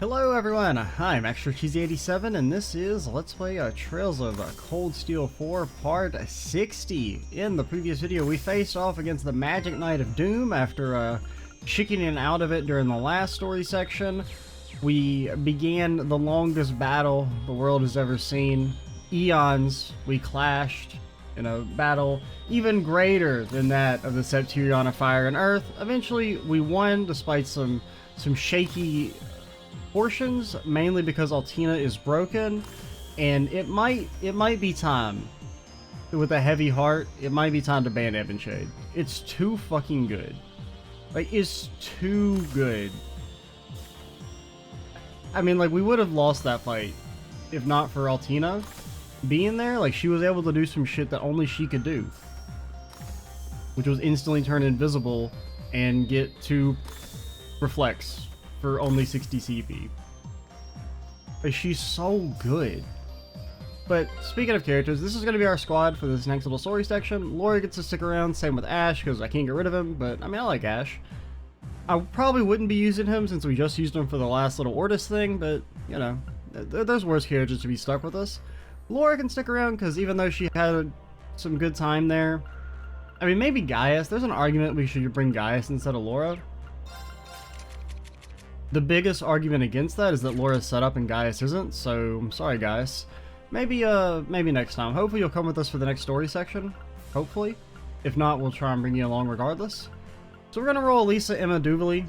Hello everyone, I'm ExtraCheesy87 and this is Let's Play Trails of Cold Steel 4 Part 60. In the previous video we faced off against the Magic Knight of Doom after chickening out of it during the last story section. We began the longest battle the world has ever seen. Eons, we clashed in a battle even greater than that of the Septurion of Fire and Earth. Eventually we won despite some shaky portions, mainly because Altina is broken, and it might be time, with a heavy heart, it might be time to ban Ebonshade. It's too fucking good. Like, it's too good. I mean, like, we would have lost that fight if not for Altina being there. Like, she was able to do some shit that only she could do, which was instantly turn invisible and get 2 reflects for only 60 CP. But she's so good. But speaking of characters, this is going to be our squad for this next little story section. Laura gets to stick around, same with Ash, because I can't get rid of him, but I mean, I like Ash. I probably wouldn't be using him since we just used him for the last little Ortis thing, but, you know, there's worse characters to be stuck with us. Laura can stick around, because even though she had some good time there, I mean, maybe Gaius. There's an argument we should bring Gaius instead of Laura. The biggest argument against that is that Laura's set up and Gaius isn't, so I'm sorry Gaius. Maybe next time. Hopefully you'll come with us for the next story section. Hopefully. If not, we'll try and bring you along regardless. So we're gonna roll Elisa, Emma, Duvali.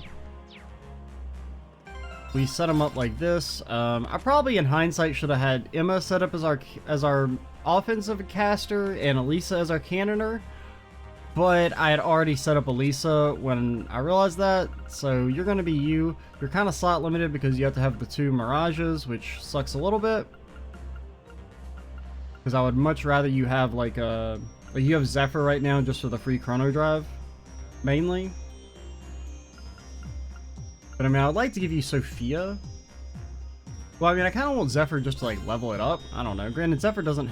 We set them up like this. I probably in hindsight should have had Emma set up as our offensive caster and Elisa as our cannoner. But I had already set up Elisa when I realized that, so you're going to be you. You're kind of slot limited because you have to have the 2 Mirages, which sucks a little bit. Because I would much rather you have like you have Zephyr right now just for the free chrono drive, mainly. But I mean, I would like to give you Sophia. Well, I mean, I kind of want Zephyr just to like level it up. I don't know. Granted, Zephyr doesn't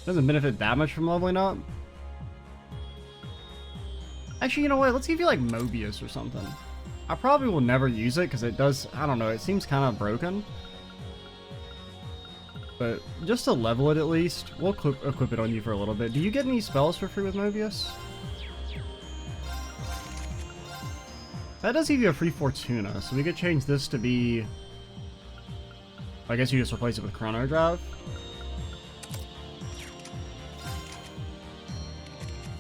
benefit that much from leveling up. Actually, you know what? Let's give you like Mobius or something. I probably will never use it because it does, I don't know, it seems kind of broken. But just to level it at least, we'll equip it on you for a little bit. Do you get any spells for free with Mobius? That does give you a free Fortuna, so we could change this to be... I guess you just replace it with Chrono Drive.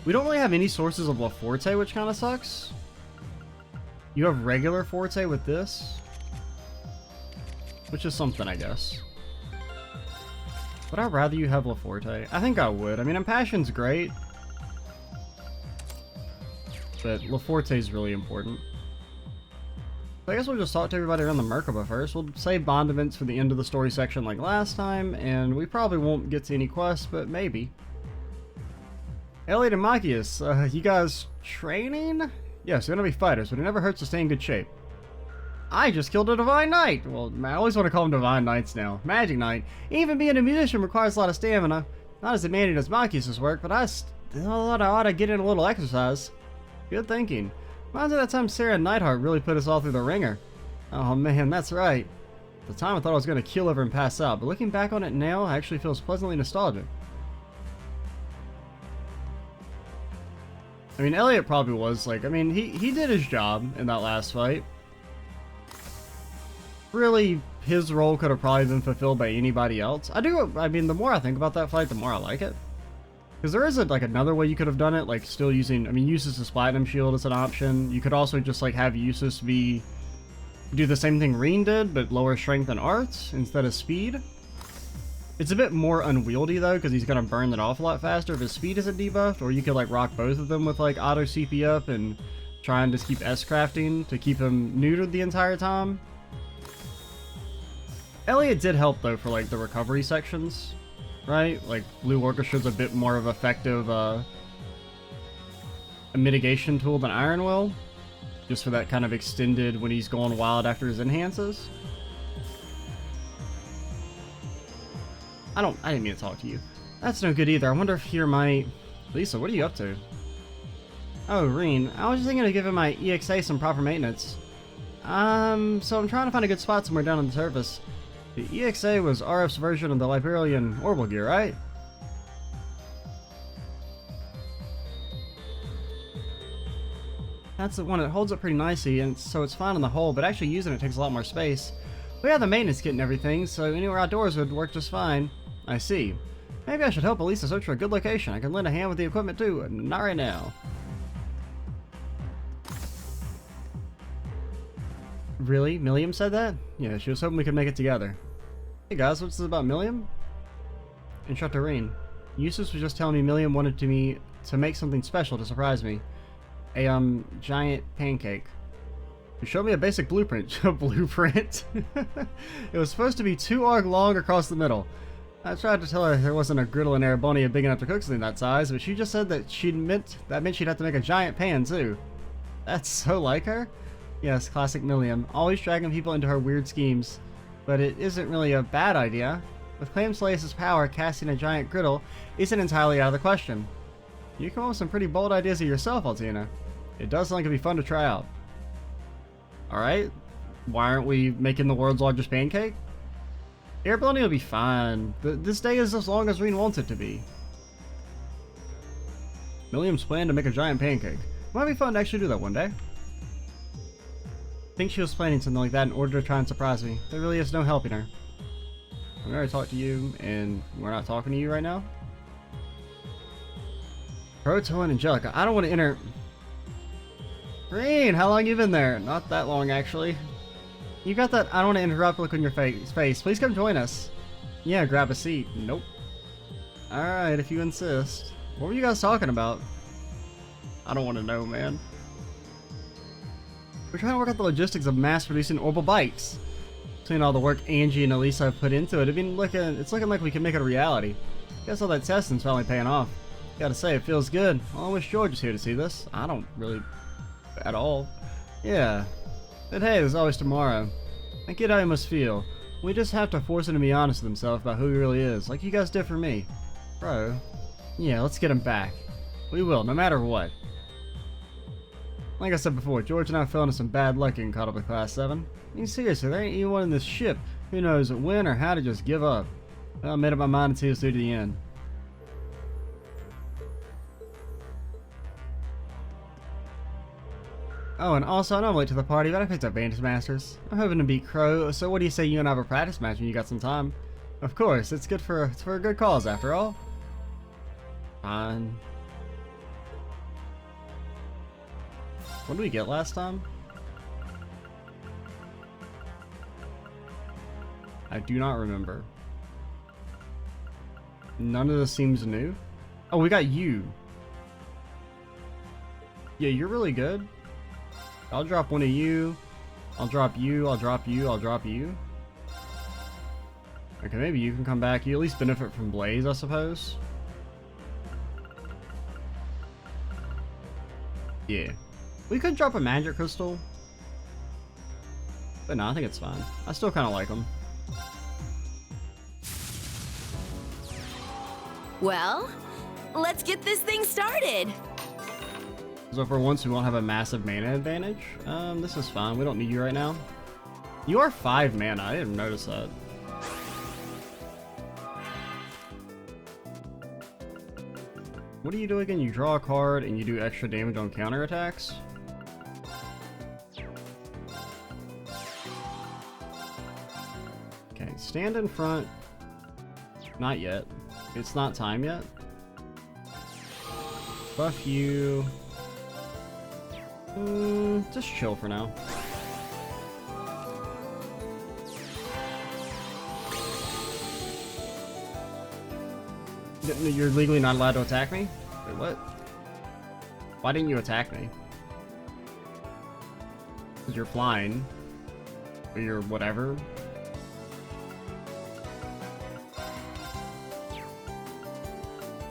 We don't really have any sources of La Forte, which kind of sucks. You have regular Forte with this, which is something, I guess. Would I rather you have La Forte? I think I would. I mean, Impassion's great, but La Forte is really important. So I guess we'll just talk to everybody around the Merkaba first. We'll save bond events for the end of the story section like last time, and we probably won't get to any quests, but maybe. Elliot and Machias, you guys training? Yes, you're gonna be fighters, but it never hurts to stay in good shape. I just killed a Divine Knight! Well, I always want to call them Divine Knights now. Magic Knight. Even being a musician requires a lot of stamina. Not as demanding as Machias' work, but I still ought to get in a little exercise. Good thinking. Reminds me of that time Sarah and Neidhart really put us all through the ringer. Oh man, that's right. At the time I thought I was gonna keel over and pass out, but looking back on it now, it actually feels pleasantly nostalgic. I mean, Elliot probably was, like, I mean, he did his job in that last fight. Really, his role could have probably been fulfilled by anybody else. I mean, the more I think about that fight, the more I like it. Because there is, like, another way you could have done it, like, still using, I mean, Eustace's Platinum Shield is an option. You could also just, like, have Eustace do the same thing Reen did, but lower strength and arts instead of speed. It's a bit more unwieldy though, because he's gonna burn it off a lot faster if his speed isn't debuffed, or you could like rock both of them with like auto CP up and try and just keep S-crafting to keep him neutered the entire time. Elliot did help though for like the recovery sections, right? Like Blue Orchestra's a bit more of effective a mitigation tool than Iron Will, just for that kind of extended when he's going wild after his enhances. I didn't mean to talk to you. That's no good either. I wonder if here might... Lisa, what are you up to? Oh, Reen. I was just thinking of giving my EXA some proper maintenance. So I'm trying to find a good spot somewhere down on the surface. The EXA was RF's version of the Liberian orbital gear, right? That's the one that holds up pretty nicely, and so it's fine on the whole, but actually using it takes a lot more space. We have the maintenance kit and everything, so anywhere outdoors would work just fine. I see. Maybe I should help Elisa search for a good location. I can lend a hand with the equipment too, and not right now. Really? Milliam said that? Yeah, she was hoping we could make it together. Hey guys, what's this about Milliam? Instructor Reen. Eustace was just telling me Milliam wanted me to make something special to surprise me. A, giant pancake. You showed me a basic blueprint. A blueprint? It was supposed to be 2 arc long across the middle. I tried to tell her there wasn't a griddle in Ereboni big enough to cook something that size, but she just said that that meant she'd have to make a giant pan too. That's so like her. Yes, classic Milliam, always dragging people into her weird schemes. But it isn't really a bad idea. With Claimslace's power, casting a giant griddle isn't entirely out of the question. You come up with some pretty bold ideas of yourself, Altina. It does sound like it'd be fun to try out. Alright, why aren't we making the world's largest pancake? Ereboni will be fine. This day is as long as Reen wants it to be. Milliam's plan to make a giant pancake. Might be fun to actually do that one day. I think she was planning something like that in order to try and surprise me. There really is no helping her. I'm gonna talk to you, and we're not talking to you right now. Proto and Angelica, I don't want to enter... Reen, how long you been there? Not that long, actually. You got that I don't want to interrupt look on your face. Please come join us. Yeah, grab a seat. Nope. Alright, if you insist. What were you guys talking about? I don't want to know, man. We're trying to work out the logistics of mass-producing orbital bikes. Between all the work Angie and Elisa have put into it, it's looking like we can make it a reality. Guess all that testing's finally paying off. Gotta say, it feels good. I wish George was here to see this. I don't really... at all. Yeah. But hey, there's always tomorrow. I get how he must feel. We just have to force him to be honest with himself about who he really is, like you guys did for me. Bro. Yeah, let's get him back. We will, no matter what. Like I said before, George and I fell into some bad luck getting caught up with Class 7. I mean, seriously, there ain't anyone in this ship who knows when or how to just give up. Well, I made up my mind to see us through to the end. Oh, and also, I know I'm late to the party, but I picked up Vantage Masters. I'm hoping to beat Crow, so what do you say you and I have a practice match when you got some time? Of course, it's for a good cause after all. Fine. What did we get last time? I do not remember. None of this seems new. Oh, we got you. Yeah, you're really good. I'll drop one of you. I'll drop you. I'll drop you. I'll drop you. Okay, maybe you can come back. You at least benefit from Blaze, I suppose. Yeah. We could drop a magic crystal. But no, I think it's fine. I still kind of like them. Well, let's get this thing started. So for once, we won't have a massive mana advantage. This is fine. We don't need you right now. You are 5 mana. I didn't notice that. What do you do again? You draw a card and you do extra damage on counterattacks. Okay, stand in front. Not yet. It's not time yet. Buff you. Just chill for now. You're legally not allowed to attack me? Wait, what? Why didn't you attack me? Because you're flying. Or you're whatever.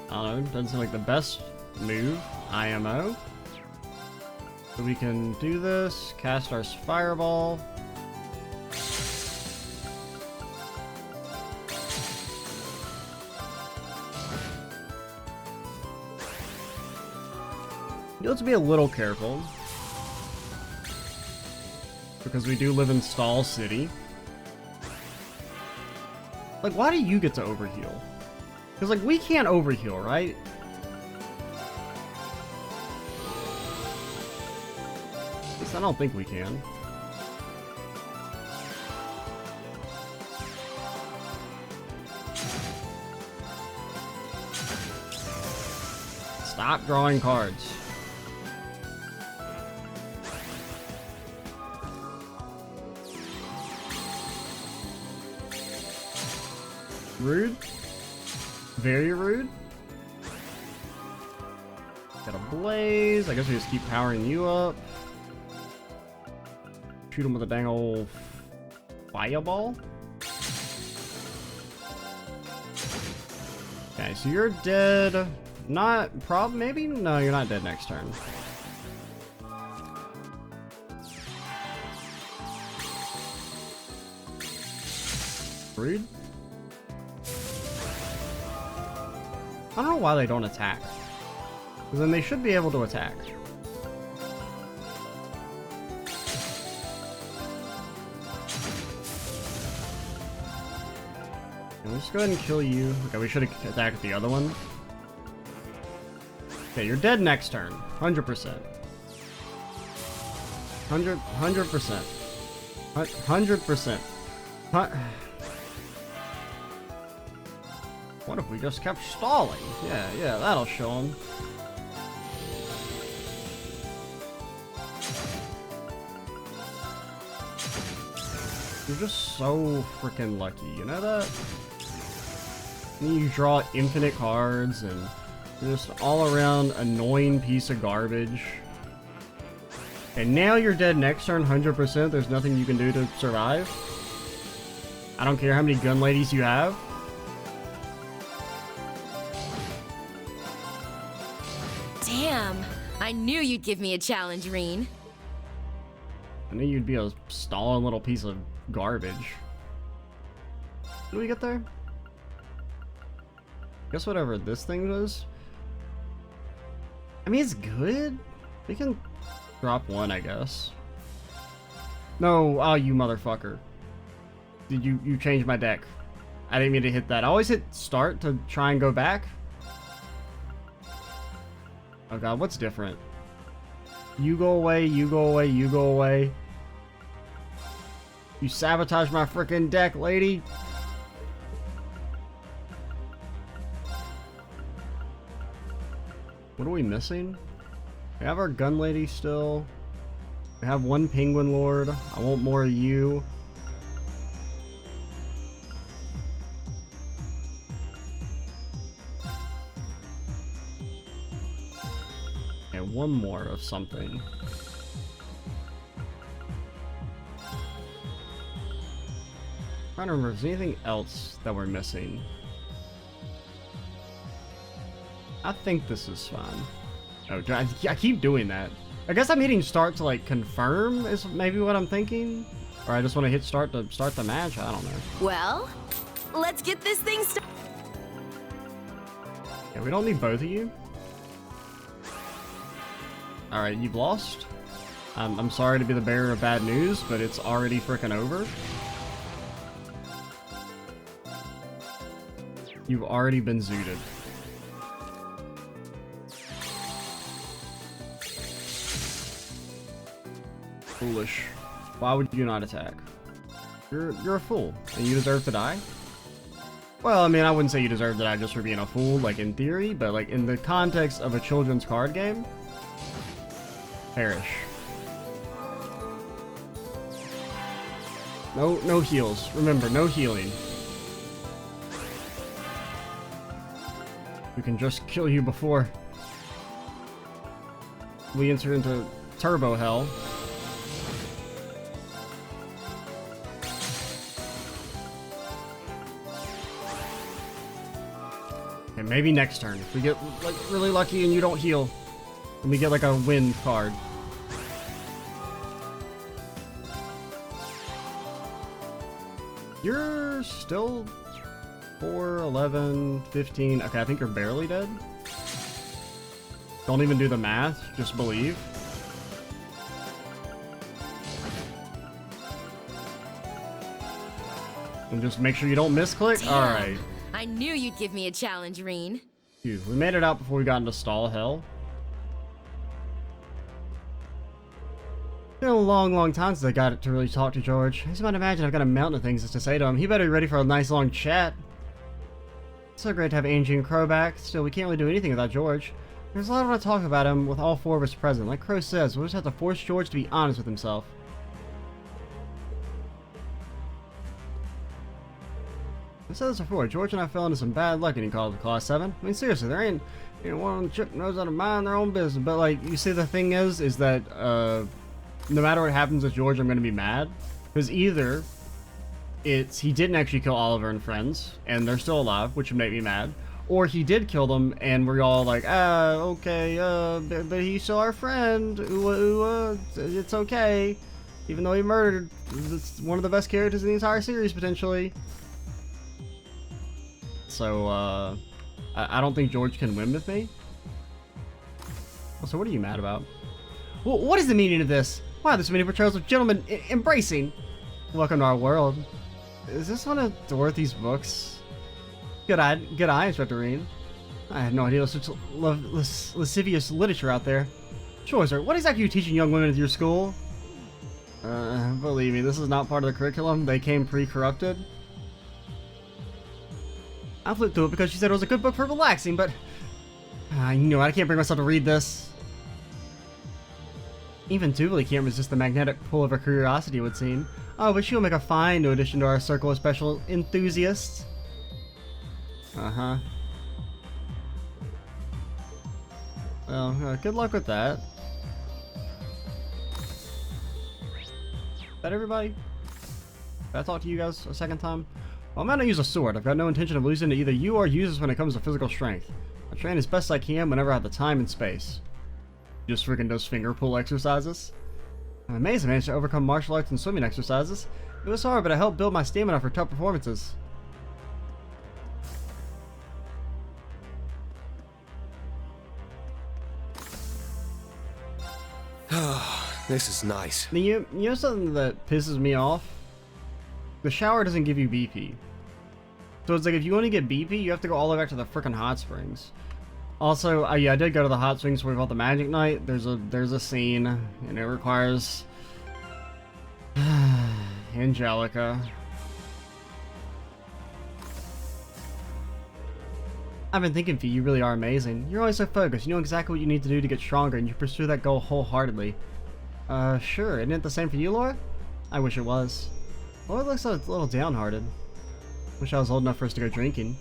I don't know, doesn't seem like the best move. IMO. So we can do this, cast our fireball. You have to be a little careful. Because we do live in Stall City. Like, why do you get to overheal? Because, like, we can't overheal, right? At least I don't think we can. Stop drawing cards. Rude. Very rude. Got a blaze. I guess we just keep powering you up. Shoot him with a dang old fireball. Okay, so you're dead. Not maybe? No, you're not dead next turn. Rude. I don't know why they don't attack. Because then they should be able to attack. And let's go ahead and kill you. Okay, we should have attacked the other one. Okay, you're dead next turn. 100%. 100%. 100%. What if we just kept stalling? Yeah, that'll show him. You're just so freaking lucky, you know that? And you draw infinite cards and you're just all around annoying piece of garbage. And now you're dead next turn, 100%. There's nothing you can do to survive. I don't care how many gun ladies you have. Damn, I knew you'd give me a challenge, Reen. I knew you'd be a stalling little piece of garbage. Did we get there? Guess whatever this thing was. I mean, it's good. We can drop one, I guess. No, oh, you motherfucker. Did you change my deck? I didn't mean to hit that. I always hit start to try and go back. Oh god, what's different? You go away, you go away, you go away. You sabotage my freaking deck, lady. What are we missing? We have our gun lady still. We have one penguin lord. I want more of you. And one more of something. I'm trying to remember if there's anything else that we're missing. I think this is fine. Oh, I keep doing that. I guess I'm hitting start to like confirm is maybe what I'm thinking. Or I just want to hit start to start the match. I don't know. Well, let's get this thing started. Yeah, we don't need both of you. Alright, you've lost. I'm sorry to be the bearer of bad news, but it's already freaking over. You've already been zooted. Foolish. Why would you not attack? You're a fool, and you deserve to die? Well, I mean, I wouldn't say you deserve to die just for being a fool, like in theory, but like in the context of a children's card game, perish. No heals. Remember, no healing. We can just kill you before we enter into turbo hell. And maybe next turn, if we get like really lucky and you don't heal, and we get like a win card. You're still 4, 11, 15. Okay, I think you're barely dead. Don't even do the math, just believe. And just make sure you don't misclick. Damn. Alright. I knew you'd give me a challenge, Reen. Phew, we made it out before we got into stall hell. It's been a long time since I got to really talk to George. I just might imagine I've got a mountain of things to say to him. He better be ready for a nice long chat. It's so great to have Angie and Crow back. Still, we can't really do anything without George. There's a lot I want to talk about him with all four of us present. Like Crow says, we'll just have to force George to be honest with himself. I said this before, George and I fell into some bad luck getting called to Class 7. I mean, seriously, there ain't, one of them chick knows how to mind their own business. But, like, you see, the thing is that, no matter what happens with George, I'm going to be mad. Because either it's he didn't actually kill Oliver and friends, and they're still alive, which would make me mad. Or he did kill them, and we're all like, okay, but he's still our friend. It's okay. Even though he murdered one of the best characters in the entire series, potentially. So, I don't think George can win with me. So what are you mad about? Well, what is the meaning of this? Why there's so many portrayals of gentlemen embracing? Welcome to our world. Is this one of Dorothy's books? Good eye, Inspector Reen. I had no idea there was such lascivious literature out there. Sure, sir. What exactly are you teaching young women at your school? Believe me, this is not part of the curriculum. They came pre-corrupted. I flipped through it because she said it was a good book for relaxing, but I can't bring myself to read this. Even Jubilee can't resist the magnetic pull of her curiosity, it would seem. Oh, but she'll make a fine new addition to our circle of special enthusiasts. Uh-huh. Well, good luck with that. Is that everybody? Did I talk to you guys a second time? Well, I'm gonna use a sword. I've got no intention of losing to either you or users when it comes to physical strength. I train as best I can whenever I have the time and space. Just freaking those finger pull exercises. I'm amazed I managed to overcome martial arts and swimming exercises. It was hard, but it helped build my stamina for tough performances. This is nice. You know something that pisses me off? The shower doesn't give you BP. So it's like if you want to get BP, you have to go all the way back to the frickin' hot springs. Also, yeah, I did go to the hot springs where we fought the Magic Knight. There's a scene, and it requires Angelica. I've been thinking, Fee, you really are amazing. You're always so focused. You know exactly what you need to do to get stronger, and you pursue that goal wholeheartedly. Sure. Isn't it the same for you, Laura? I wish it was. Laura looks a little downhearted. Wish I was old enough for us to go drinking.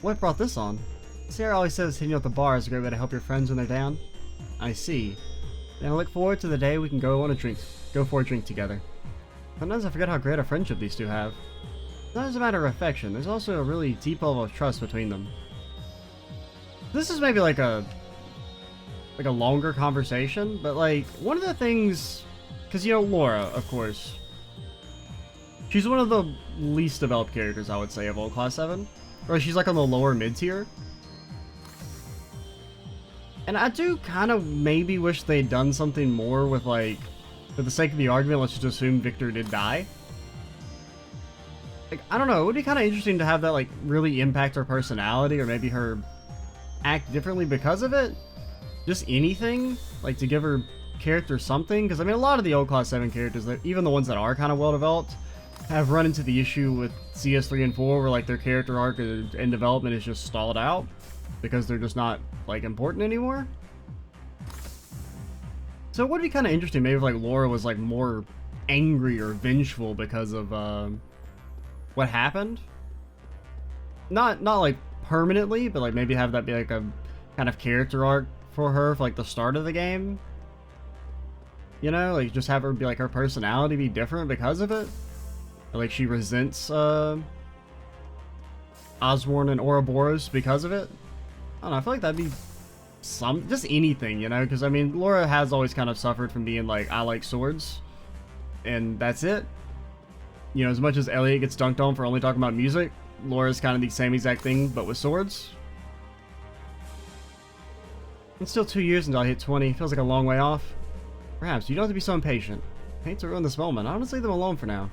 What brought this on? Sarah always says hitting you at the bar is a great way to help your friends when they're down. I see. Then I look forward to the day we can go for a drink together. Sometimes I forget how great a friendship these two have. It's not just a matter of affection, there's also a really deep level of trust between them. This is maybe like a longer conversation, but like one of the things, because Laura, of course, she's one of the least developed characters, I would say, of all Class 7. Or she's like on the lower mid-tier. And I do kind of maybe wish they'd done something more with, like, for the sake of the argument, let's just assume Victor did die. Like, I don't know, it would be kind of interesting to have that, like, really impact her personality, or maybe her act differently because of it. Just anything, like, to give her character something. Because, I mean, a lot of the old Class 7 characters, even the ones that are kind of well-developed, have run into the issue with CS3 and 4 where, like, their character arc and development is just stalled out. Because they're just not, like, important anymore. So it would be kind of interesting maybe if, like, Laura was, like, more angry or vengeful because of, what happened. Not like, permanently, but, like, maybe have that be, like, a kind of character arc for her for, like, the start of the game. You know? Like, just have her be, like, her personality be different because of it. Or, like, she resents, Osborne and Ouroboros because of it. I don't know, I feel like that'd be just anything, you know? Because, I mean, Laura has always kind of suffered from being like, I like swords. And that's it. You know, as much as Elliot gets dunked on for only talking about music, Laura's kind of the same exact thing, but with swords. It's still 2 years until I hit 20. Feels like a long way off. Perhaps, you don't have to be so impatient. I hate to ruin this moment. I'll just leave them alone for now.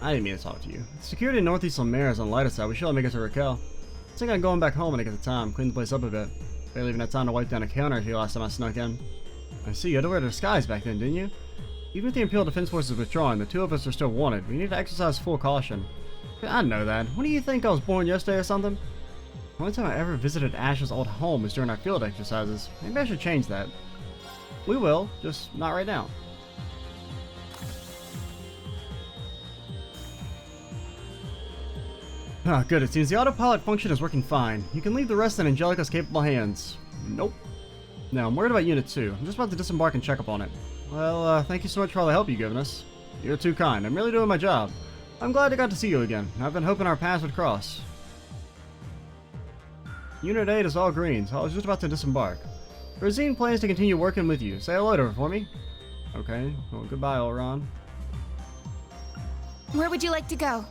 I didn't mean to talk to you. Security in Northeast Lemare is on the lighter side. We should make it to Raquel. I think I'm going back home when I get the time. Clean the place up a bit. Barely even had time to wipe down a counter here last time I snuck in. I see, you had to wear a disguise back then, didn't you? Even if the Imperial Defense Force is withdrawing, the two of us are still wanted. We need to exercise full caution. I know that. What do you think, I was born yesterday or something? The only time I ever visited Ash's old home was during our field exercises. Maybe I should change that. We will, just not right now. Ah, good. It seems the autopilot function is working fine. You can leave the rest in Angelica's capable hands. Nope. No, I'm worried about Unit 2. I'm just about to disembark and check up on it. Well, thank you so much for all the help you've given us. You're too kind. I'm really doing my job. I'm glad I got to see you again. I've been hoping our paths would cross. Unit 8 is all green, so I was just about to disembark. Rosine plans to continue working with you. Say hello to her for me. Okay. Well, goodbye, Elron. Where would you like to go?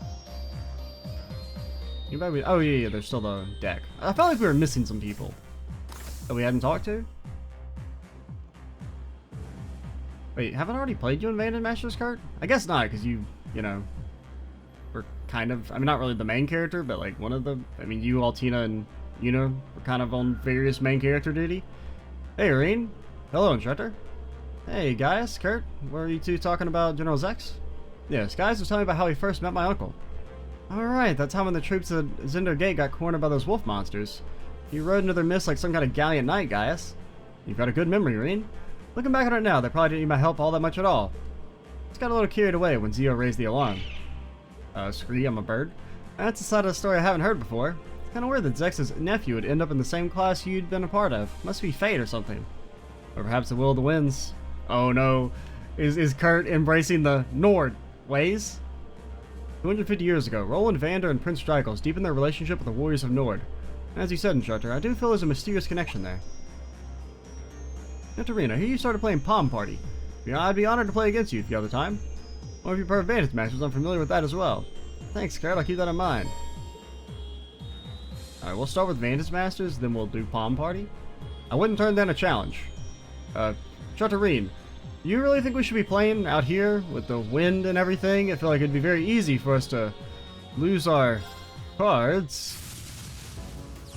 You might be, oh yeah, there's still the deck. I felt like we were missing some people that we hadn't talked to. Wait, haven't I already played you in Vantage Masters, Kurt? I guess not, because you know, were kind of, I mean, not really the main character, but like one of the, I mean, you, Altina, and Yuna were kind of on various main character duty. Hey, Irene. Hello, Instructor. Hey, Gaius, Kurt. Were you two talking about General Zex? Yes, Gaius was telling me about how he first met my uncle. Alright, that time when the troops at Zendo Gate got cornered by those wolf monsters. You rode into their midst like some kind of gallant knight, Gaius. You've got a good memory, Irene. Looking back on it now, they probably didn't need my help all that much at all. Just got a little carried away when Zio raised the alarm. Scree, I'm a bird. That's a side of the story I haven't heard before. It's kinda weird that Zex's nephew would end up in the same class you'd been a part of. Must be fate or something. Or perhaps the will of the winds. Oh no. Is Kurt embracing the Nord ways? 250 years ago, Roland Vander and Prince Drykos deepened their relationship with the warriors of Nord. As you said, Instructor, I do feel there's a mysterious connection there. Katarina, I hear you started playing Palm Party. I'd be honored to play against you if you have the time. Or if you prefer Vantage Masters, I'm familiar with that as well. Thanks, Kurt, I'll keep that in mind. Alright, we'll start with Vantage Masters, then we'll do Palm Party. I wouldn't turn down a challenge. Chatarine, you really think we should be playing out here with the wind and everything? I feel like it'd be very easy for us to lose our cards.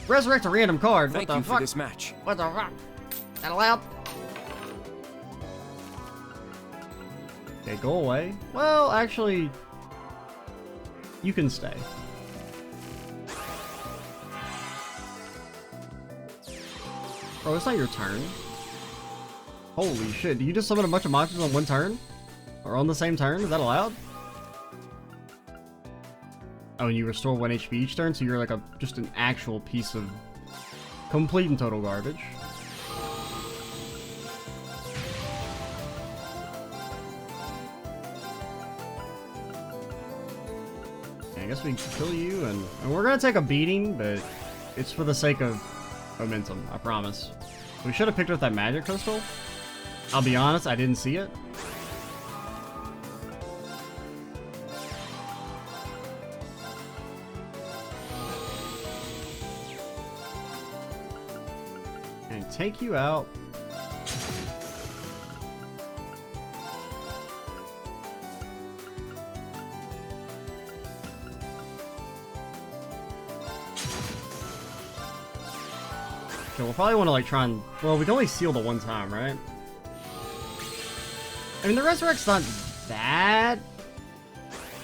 Resurrect a random card. Thank you for this match. What the fuck? That allowed? Okay, go away. Well, actually, you can stay. Oh, it's not your turn. Holy shit, do you just summon a bunch of monsters on one turn? Or on the same turn? Is that allowed? Oh, and you restore 1 HP each turn, so you're like just an actual piece of complete and total garbage. I guess we can kill you, and we're gonna take a beating, but it's for the sake of momentum, I promise. We should have picked up that magic crystal. I'll be honest, I didn't see it. And take you out. Okay, we'll probably want to like try and, well, we can only seal the one time, right? I mean, the Resurrect's not that.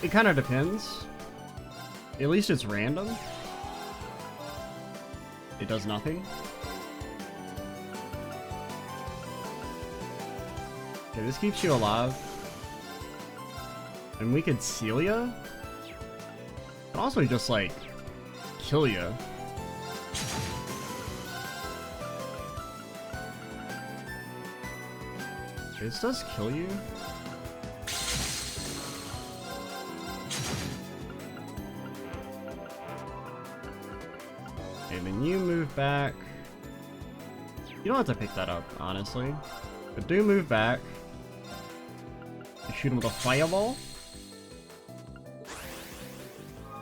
It kind of depends. At least it's random. It does nothing. Okay, this keeps you alive. And we could seal you. Can also just, like, kill you. This does kill you. Okay, then you move back. You don't have to pick that up, honestly. But do move back. You shoot him with a fireball.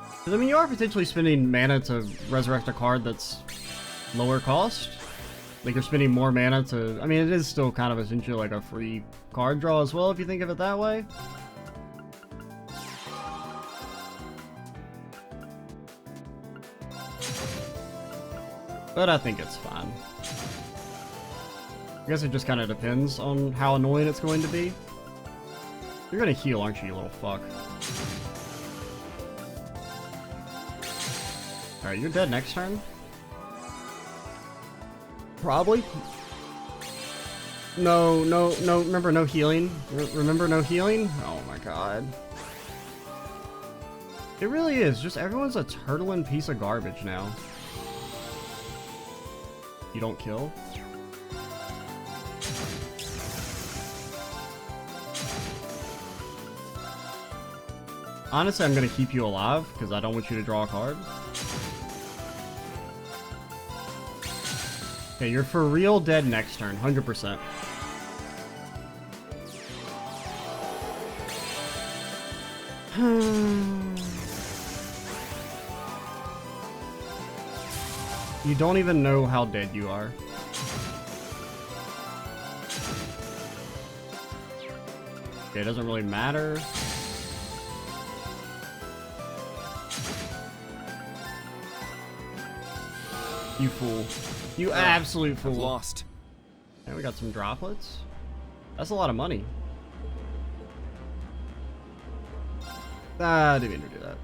Because, I mean, you are potentially spending mana to resurrect a card that's lower cost. Like, you're spending more mana to... I mean, it is still kind of essentially like a free card draw as well, if you think of it that way. But I think it's fine. I guess it just kind of depends on how annoying it's going to be. You're gonna heal, aren't you, you little fuck? Alright, you're dead next turn. Probably. No, remember no healing? Remember no healing? Oh my god. It really is, just everyone's a turtling piece of garbage now. You don't kill? Honestly, I'm gonna keep you alive, because I don't want you to draw a card. Okay, you're for real dead next turn, 100%. You don't even know how dead you are. Okay, it doesn't really matter. You fool. You absolute fool. I've lost. And we got some droplets. That's a lot of money. I didn't mean to do that.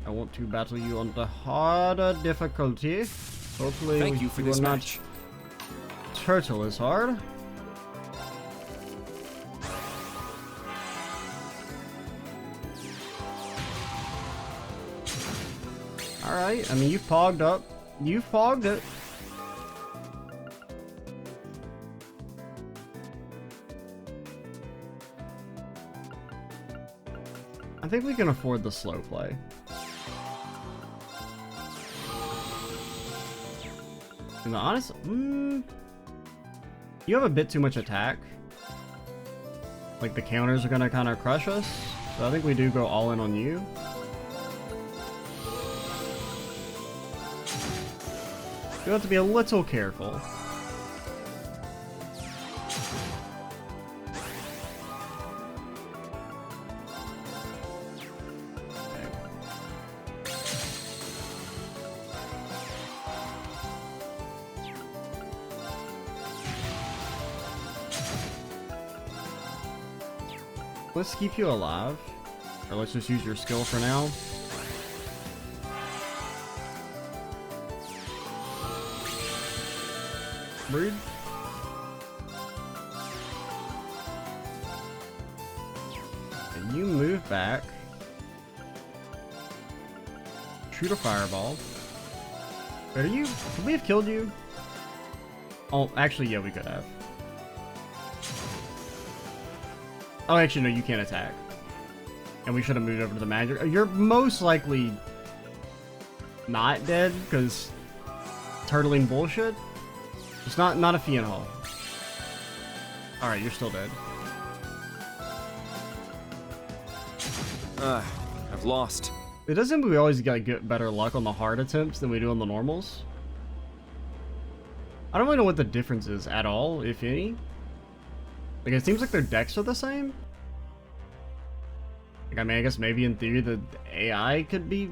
I want to battle you on the harder difficulty. Hopefully, Thank you for this will match. Not turtle is hard. Alright, I mean, you've pogged up. You've pogged it. I think we can afford the slow play. And the honest, you have a bit too much attack. Like the counters are gonna kind of crush us, so I think we do go all in on you. You have to be a little careful. Let's keep you alive. Or let's just use your skill for now. Rude. And you move back. Shoot a fireball. Are you? Could we have killed you? Oh, actually, yeah, we could have. Oh, actually, no, you can't attack. And we should have moved over to the magic. You're most likely not dead, because turtling bullshit. It's not a Fiend Hall. Alright, you're still dead. I've lost. It doesn't mean we always get better luck on the hard attempts than we do on the normals. I don't really know what the difference is at all, if any. Like, it seems like their decks are the same. Like, I mean, I guess maybe in theory the AI could be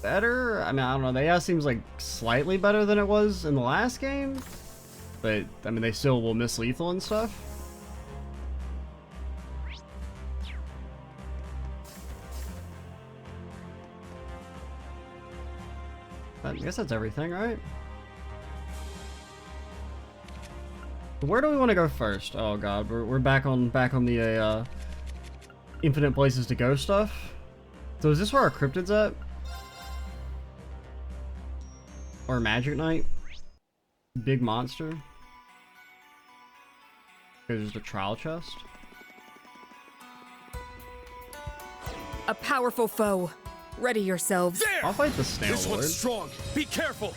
better. I mean, I don't know. The AI seems like slightly better than it was in the last game. But, I mean, they still will miss lethal and stuff. I guess that's everything, right? Where do we want to go first? Oh god, we're back on the infinite places to go stuff. So is this where our cryptid's at? Or Magic Knight? Big monster? There's just a trial chest. A powerful foe. Ready yourselves. There! I'll fight the Snail This Lord. one's strong. Be careful.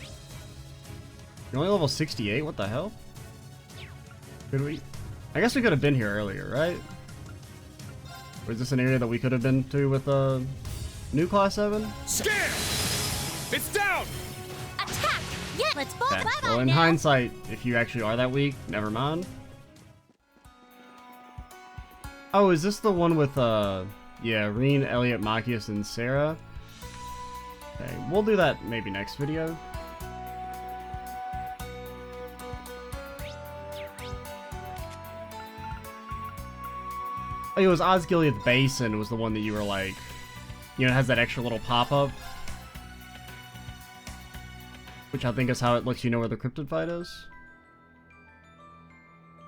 You're only level 68? What the hell? Could we? I guess we could have been here earlier, right? Or is this an area that we could have been to with new class 7? Scan! It's down! Attack! Yeah, let's both Okay. bye-bye Well, in now. hindsight, if you actually are that weak, never mind. Oh, is this the one with, yeah, Reen, Elliot, Machias, and Sarah? Okay, we'll do that maybe next video. Oh, it was Osgiliath's Basin was the one that you were like, you know, it has that extra little pop-up. Which I think is how it lets you know where the cryptid fight is.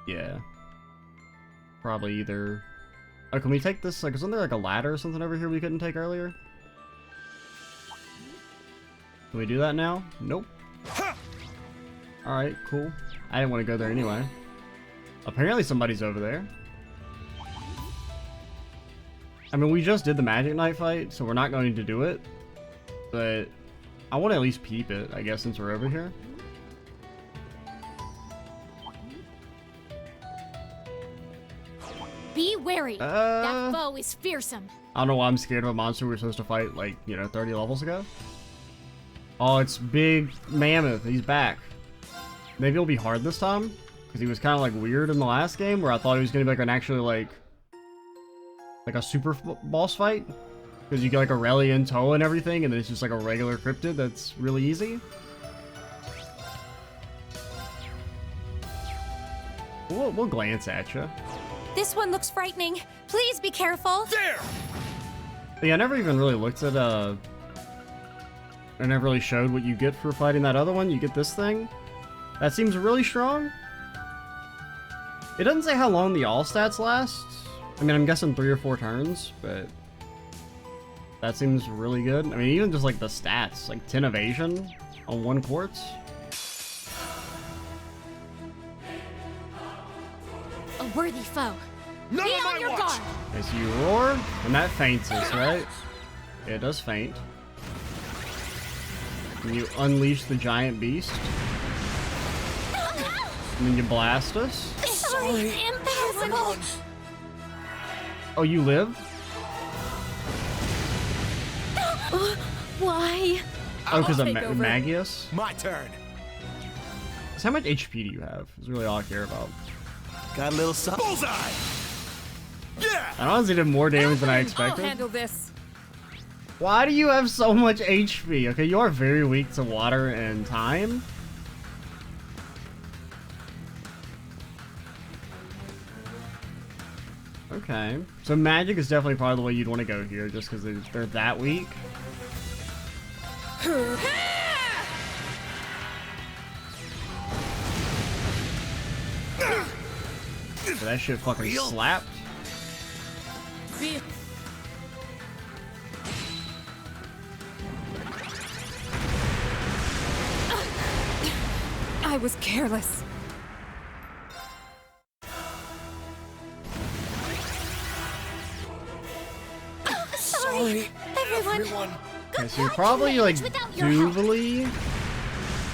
Yeah. Probably either... Oh, can we take this? Like, isn't there like a ladder or something over here we couldn't take earlier? Can we do that now? Nope. Alright, cool. I didn't want to go there anyway. Apparently somebody's over there. I mean, we just did the Magic Knight fight, so we're not going to do it. But I want to at least peep it, I guess, since we're over here. Be wary. That foe is fearsome. I don't know why I'm scared of a monster we were supposed to fight, like, you know, 30 levels ago. Oh, it's Big Mammoth. He's back. Maybe it'll be hard this time, because he was kind of, like, weird in the last game, where I thought he was going to be, like, an actually, like a super boss fight. Because you get, like, Aurelia in tow and everything, and then it's just, like, a regular cryptid that's really easy. We'll glance at you. This one looks frightening. Please be careful. There! Yeah, I never even really looked at, I never really showed what you get for fighting that other one. You get this thing. That seems really strong. It doesn't say how long the all stats last. I mean, I'm guessing 3 or 4 turns, but that seems really good. I mean, even just like the stats, like 10 evasion on 1 quartz. A worthy foe. None Be of on my your watch! guard. Okay, so you roar, and that faints us, right? Yeah, it does faint. And you unleash the giant beast. And then you blast us. Sorry. Impossible. Oh, you live? Why? Oh, because of take over. Magius? My turn. So how much HP do you have? Is really all I care about. Got a little something. Bullseye! Yeah! I honestly did more damage than I I'll expected. handle this. Why do you have so much HP? Okay, you are very weak to water and time. Okay. So magic is definitely probably the way you'd want to go here, just because they're that weak. So that shit fucking slapped. I was careless. Sorry. Everyone. Okay, so you're probably like Without your help. Doobly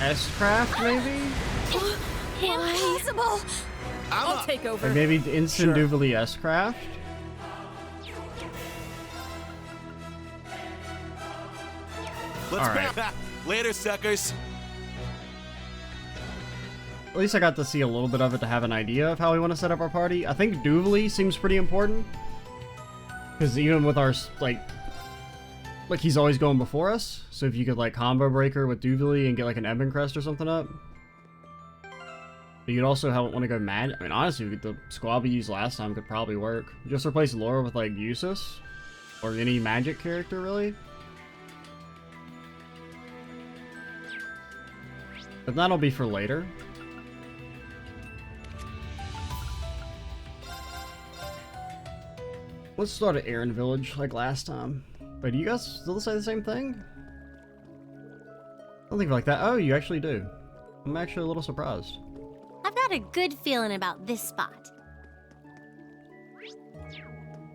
S-Craft maybe? Impossible. I'll take over. Or maybe the instant Doobly S-Craft? Let's Alright. back. Later, suckers. At least I got to see a little bit of it to have an idea of how we want to set up our party. I think Doobly seems pretty important. Because even with our, like he's always going before us. So if you could, like, combo breaker with Doobly and get, like, an Ebon Crest or something up. But you'd also want to go mad. I mean, honestly, the squad we used last time could probably work. Just replace Laura with, like, Usus. Or any magic character, really. But that'll be for later. Let's start at Aaron Village like last time. Wait, do you guys still say the same thing? I don't think like that. Oh, you actually do. I'm actually a little surprised. I've got a good feeling about this spot.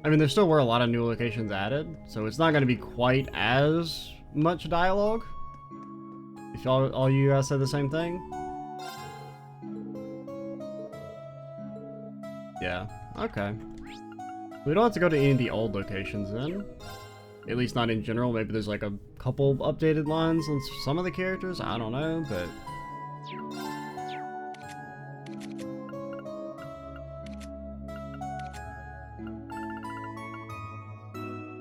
I mean, there still were a lot of new locations added, so it's not going to be quite as much dialogue. If all you guys said the same thing. Yeah, okay. We don't have to go to any of the old locations then. At least not in general. Maybe there's like a couple updated lines on some of the characters. I don't know, but...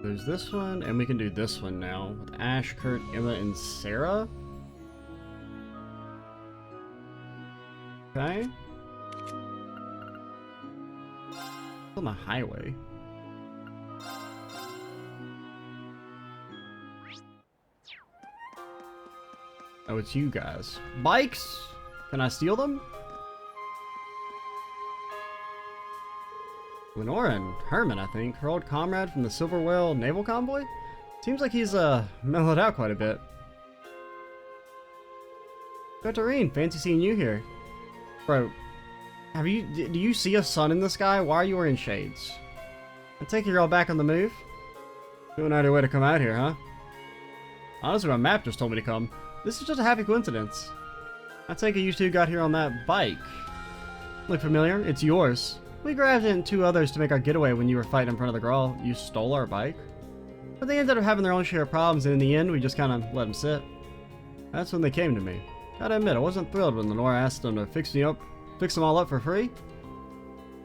There's this one, and we can do this one now. With Ash, Kurt, Emma, and Sarah. Okay. On the highway. Oh, it's you guys. Bikes? Can I steal them? Lenora and Herman, I think. Her old comrade from the Silver Whale naval convoy? Seems like he's, mellowed out quite a bit. Katarine, fancy seeing you here. Bro, do you see a sun in the sky? Why are you wearing shades? I take it you're all back on the move? Doing either way to come out here, huh? Honestly, my map just told me to come. This is just a happy coincidence. I take it you two got here on that bike. Look familiar? It's yours. We grabbed it and 2 others to make our getaway when you were fighting in front of the Grawl. You stole our bike? But they ended up having their own share of problems, and in the end, we just kind of let them sit. That's when they came to me. Gotta admit, I wasn't thrilled when Lenora asked them to fix them all up for free.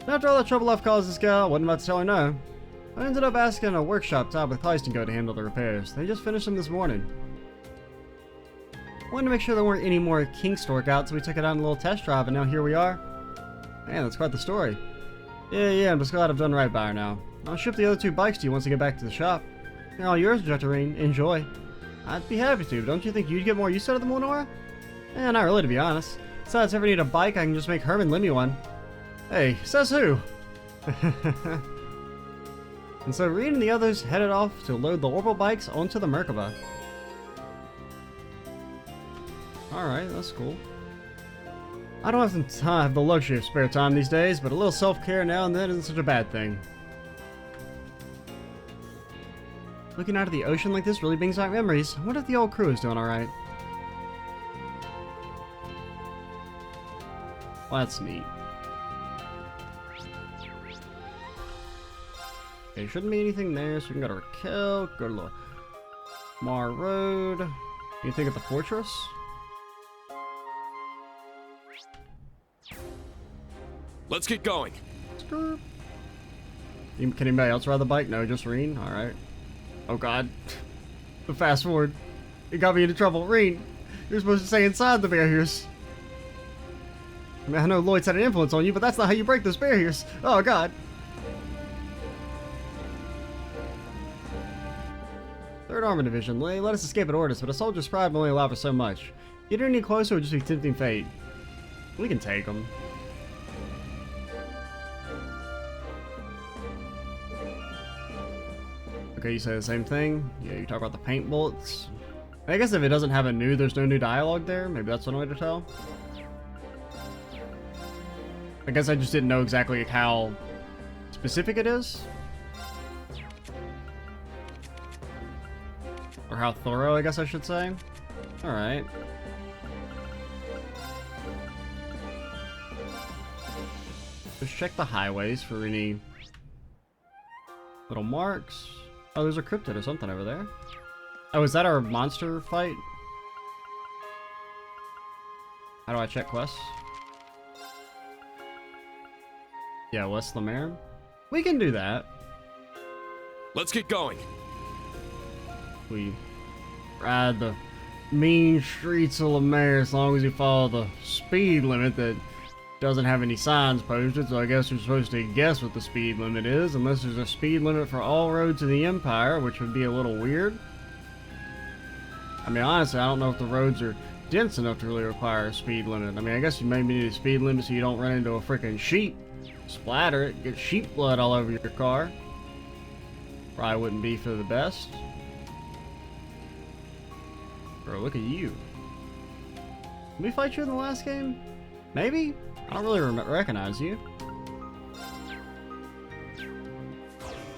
After all the trouble I've caused this gal, I wasn't about to tell her no. I ended up asking a workshop job with Kleistengo to handle the repairs. They just finished them this morning. Wanted to make sure there weren't any more kinks to work out, so we took it on a little test drive, and now here we are. Man, that's quite the story. Yeah, I'm just glad I've done right by her now. I'll ship the other 2 bikes to you once I get back to the shop. They're all yours, Jetarine. Enjoy. I'd be happy to, but don't you think you'd get more use out of them, Lenora? Eh, not really, to be honest. Besides, if I ever need a bike, I can just make Herman lend me one. Hey, says who? And so Reed and the others headed off to load the orbital bikes onto the Merkaba. Alright, that's cool. I don't have the luxury of spare time these days, but a little self-care now and then isn't such a bad thing. Looking out at the ocean like this really brings back memories. I wonder if the old crew is doing alright. Well, that's neat. Okay, shouldn't be anything there, so we can go to Raquel, go to the Mar Road. Anything at the fortress? Let's get going. Can anybody else ride the bike? No, just Reen? Alright. Oh god. The fast forward. It got me into trouble. Reen, you're supposed to stay inside the barriers. I mean, I know Lloyd's had an influence on you, but that's not how you break those barriers. Oh god. Third Armor Division. Let us escape at orders, but a soldier's pride will only allow for so much. Get any closer would just be tempting fate. We can take them. Okay, you say the same thing. Yeah, you talk about the paint bullets. I guess if it doesn't have a new, there's no new dialogue there. Maybe that's one way to tell. I guess I just didn't know exactly how specific it is. Or how thorough, I guess I should say. Alright. Just check the highways for any little marks. Oh, there's a cryptid or something over there. Oh, is that our monster fight? How do I check quests? Yeah, West Lemaire. We can do that. Let's get going. We ride the mean streets of Lemaire as long as you follow the speed limit that doesn't have any signs posted, so I guess you're supposed to guess what the speed limit is, unless there's a speed limit for all roads in the Empire, which would be a little weird. I mean, honestly, I don't know if the roads are dense enough to really require a speed limit. I mean, I guess you maybe need a speed limit so you don't run into a freaking sheep, splatter it, get sheep blood all over your car. Probably wouldn't be for the best. Bro, look at you. Did we fight you in the last game? Maybe? I don't really recognize you.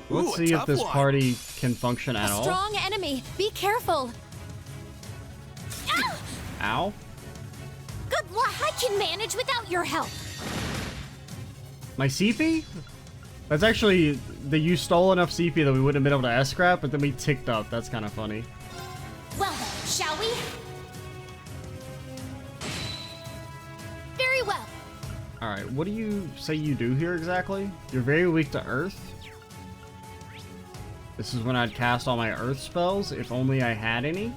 Let's see if this party can function at all. Strong enemy. Be careful. Ah! Ow. Good luck. I can manage without your help. My CP? That's actually, you stole enough CP that we wouldn't have been able to S-scrap, but then we ticked up. That's kind of funny. Well then, shall we? Very well. Alright, what do you say you do here exactly? You're very weak to Earth? This is when I'd cast all my Earth spells, if only I had any?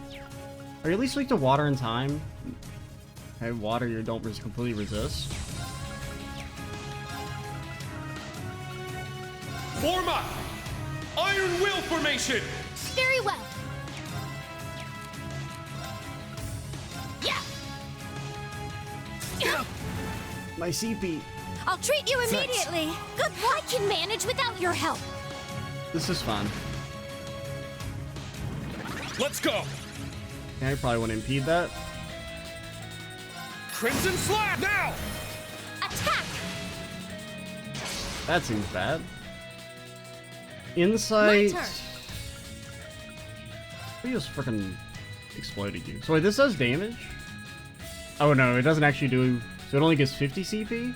Are you at least weak to Water and Time? Hey, Water you don't completely resist. Form up! Iron Will formation! Very well. My CP. I'll treat you immediately. Good luck. I can manage without your help. This is fun. Let's go. Yeah, I probably want to impede that. Crimson Slap now. Attack! That seems bad. Insight. My turn. We just freaking exploded you. So wait, this does damage? Oh no, it doesn't actually do. So it only gives 50 CP?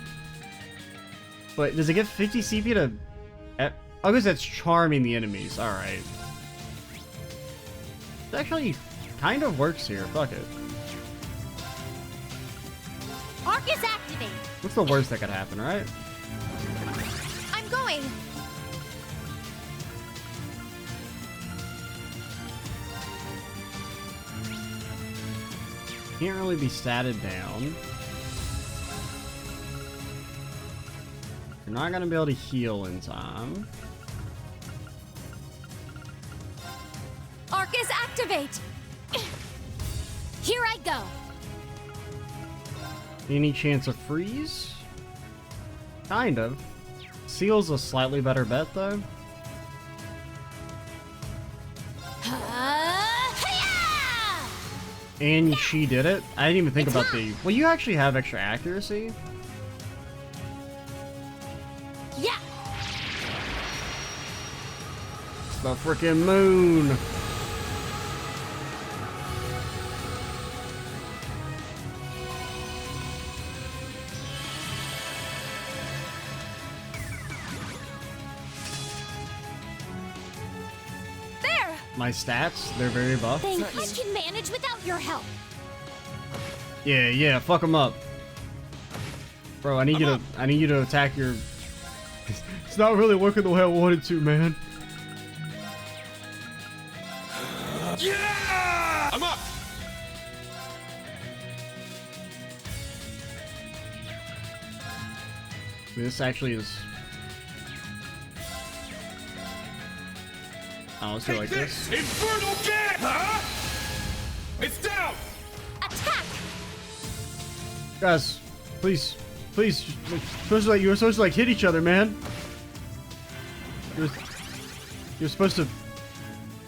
But does it give 50 CP to... I guess that's charming the enemies. Alright. It actually kind of works here. Fuck it. Arcus activate. What's the worst that could happen, right? I'm going. Can't really be statted down. You're not gonna be able to heal in time. Arcus activate. Here I go. Any chance of freeze? Kind of. Seal's a slightly better bet though. Hiya! And she did it. I didn't even think about the... Well, you actually have extra accuracy. Yeah. The freaking moon. There. My stats, they're very buff. Thank you. I can manage without your help. Yeah, fuck them up. Bro, I need you to attack your... It's not really working the way I wanted to, man. Yeah! I'm up. This actually is... Oh, let's go like this. Infernal Gas! Huh? It's down! Attack. Guys, please, you're supposed to like hit each other, man. You're supposed to...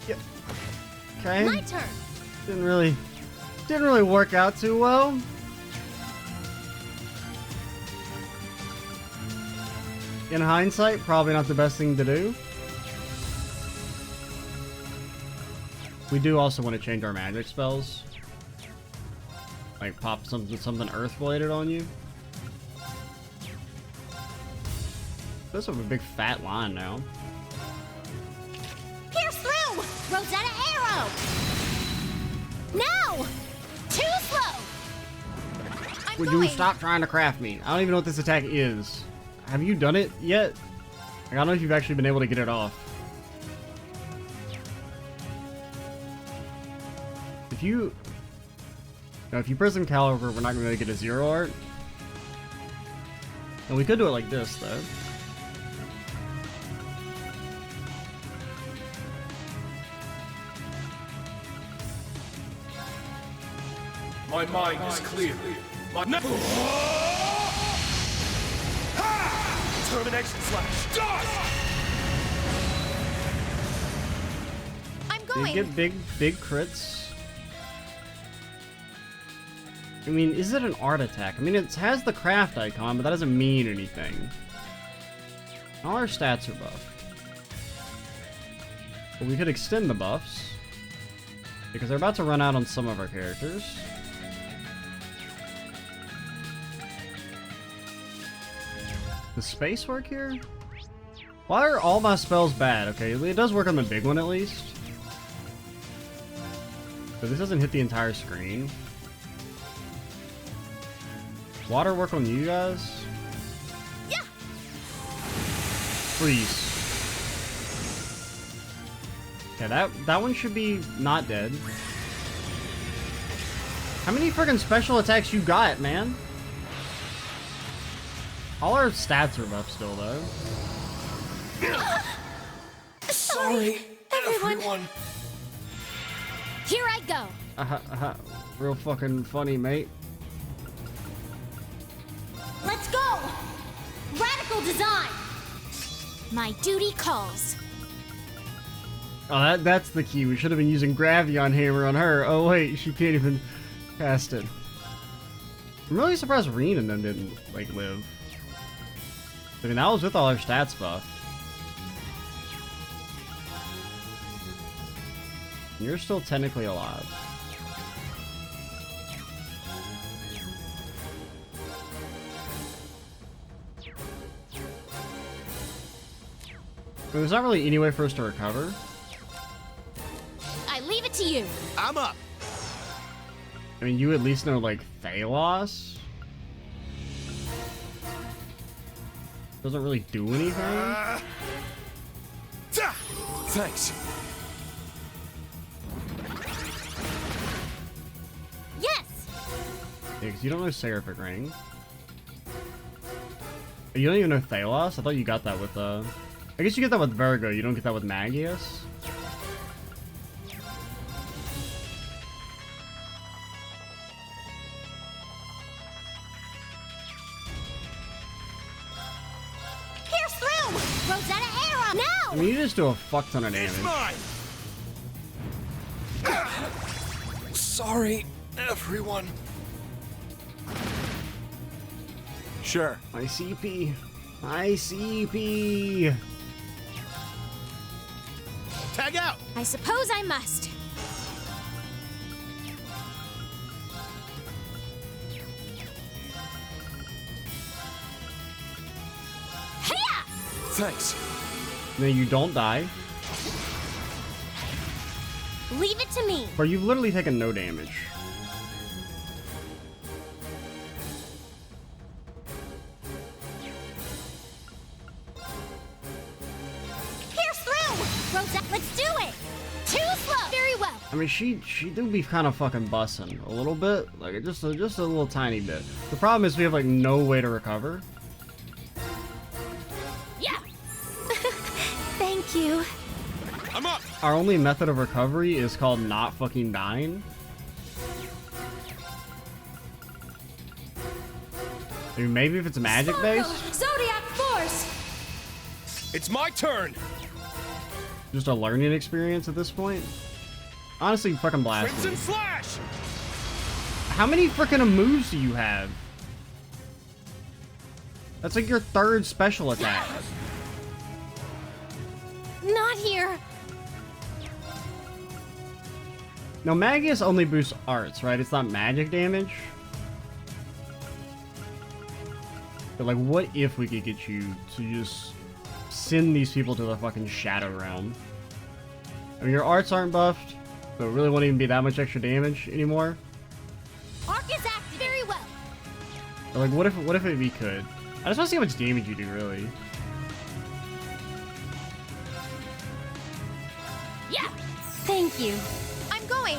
Yeah. Okay. My turn. Didn't really work out too well. In hindsight, probably not the best thing to do. We do also want to change our magic spells. Like pop something earth related on you. This have a big fat line now. Pierce through. Rosetta arrow. No. Too slow. I'm Would going. you stop trying to craft me? I don't even know what this attack is. Have you done it yet? Like, I don't know if you've actually been able to get it off. If you... Now, if you Prism Caliber, we're not going to be able to get a zero art. And we could do it like this, though. My mind is clear. My Termination slash. Dodge! I'm They going. get big crits. I mean, is it an art attack? I mean, it has the craft icon, but that doesn't mean anything. All our stats are buffed. But we could extend the buffs. Because they're about to run out on some of our characters. Does space work here? Why are all my spells bad? Okay, it does work on the big one at least. But this doesn't hit the entire screen. Water work on you guys? Yeah. Freeze. Okay, that one should be not dead. How many friggin' special attacks you got, man? All our stats are buff still, though. Sorry, everyone. Here I go. Real fucking funny, mate. Let's go. battle design. My duty calls. Oh, that's the key. We should have been using Gravion Hammer on her. Oh wait, she can't even cast it. I'm really surprised Reen and them didn't, like, live. I mean, that was with all her stats buffed. You're still technically alive. But there's not really any way for us to recover. I leave it to you. I'm up. I mean, you at least know, like, Thalos? Doesn't really do anything? Thanks. Yes. Yeah, because you don't know Seraphic Ring. You don't even know Thalos? I thought you got that with, I guess you get that with Virgo, you don't get that with Magius? Pierce through. Rosetta Era. Now. I mean, you just do a fuck ton of damage. It's mine. Sorry, everyone. Sure. My CP. My CP. Tag out. I suppose I must. Hiya! Thanks. Then you don't die. Leave it to me. Or you've literally taken no damage. Pierce through. Rosetta, let's do it. Too slow. Very well. I mean, she do be kind of fucking bussin' a little bit, like just a little tiny bit. The problem is we have like no way to recover. Yeah. Thank you. I'm up. Our only method of recovery is called not fucking dying. I mean, maybe if it's magic based, Zodiac Force! It's my turn. just a learning experience at this point. Honestly, fucking blast Crimson me. Slash. How many freaking moves do you have? That's like your third special attack. Not here. No, Magius only boosts arts, right? It's not magic damage. But like, what if we could get you to just send these people to the fucking Shadow Realm? I mean, your arts aren't buffed, so it really won't even be that much extra damage anymore. Arc is active. Very well. But like, what if we could? I just want to see how much damage you do, really. Yeah. Thank you. I'm going.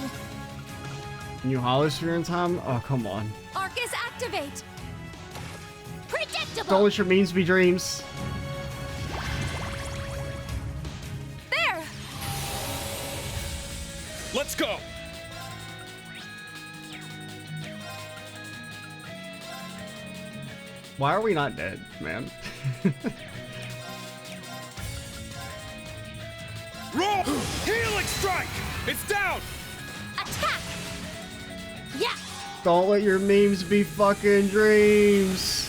New Holosphere in time? Oh, come on. Arcus activate! Predictable. Don't let your means be dreams. There! Let's go. Why are we not dead, man? Roll. Healing strike. It's down. Attack. Yeah. Don't let your memes be fucking dreams.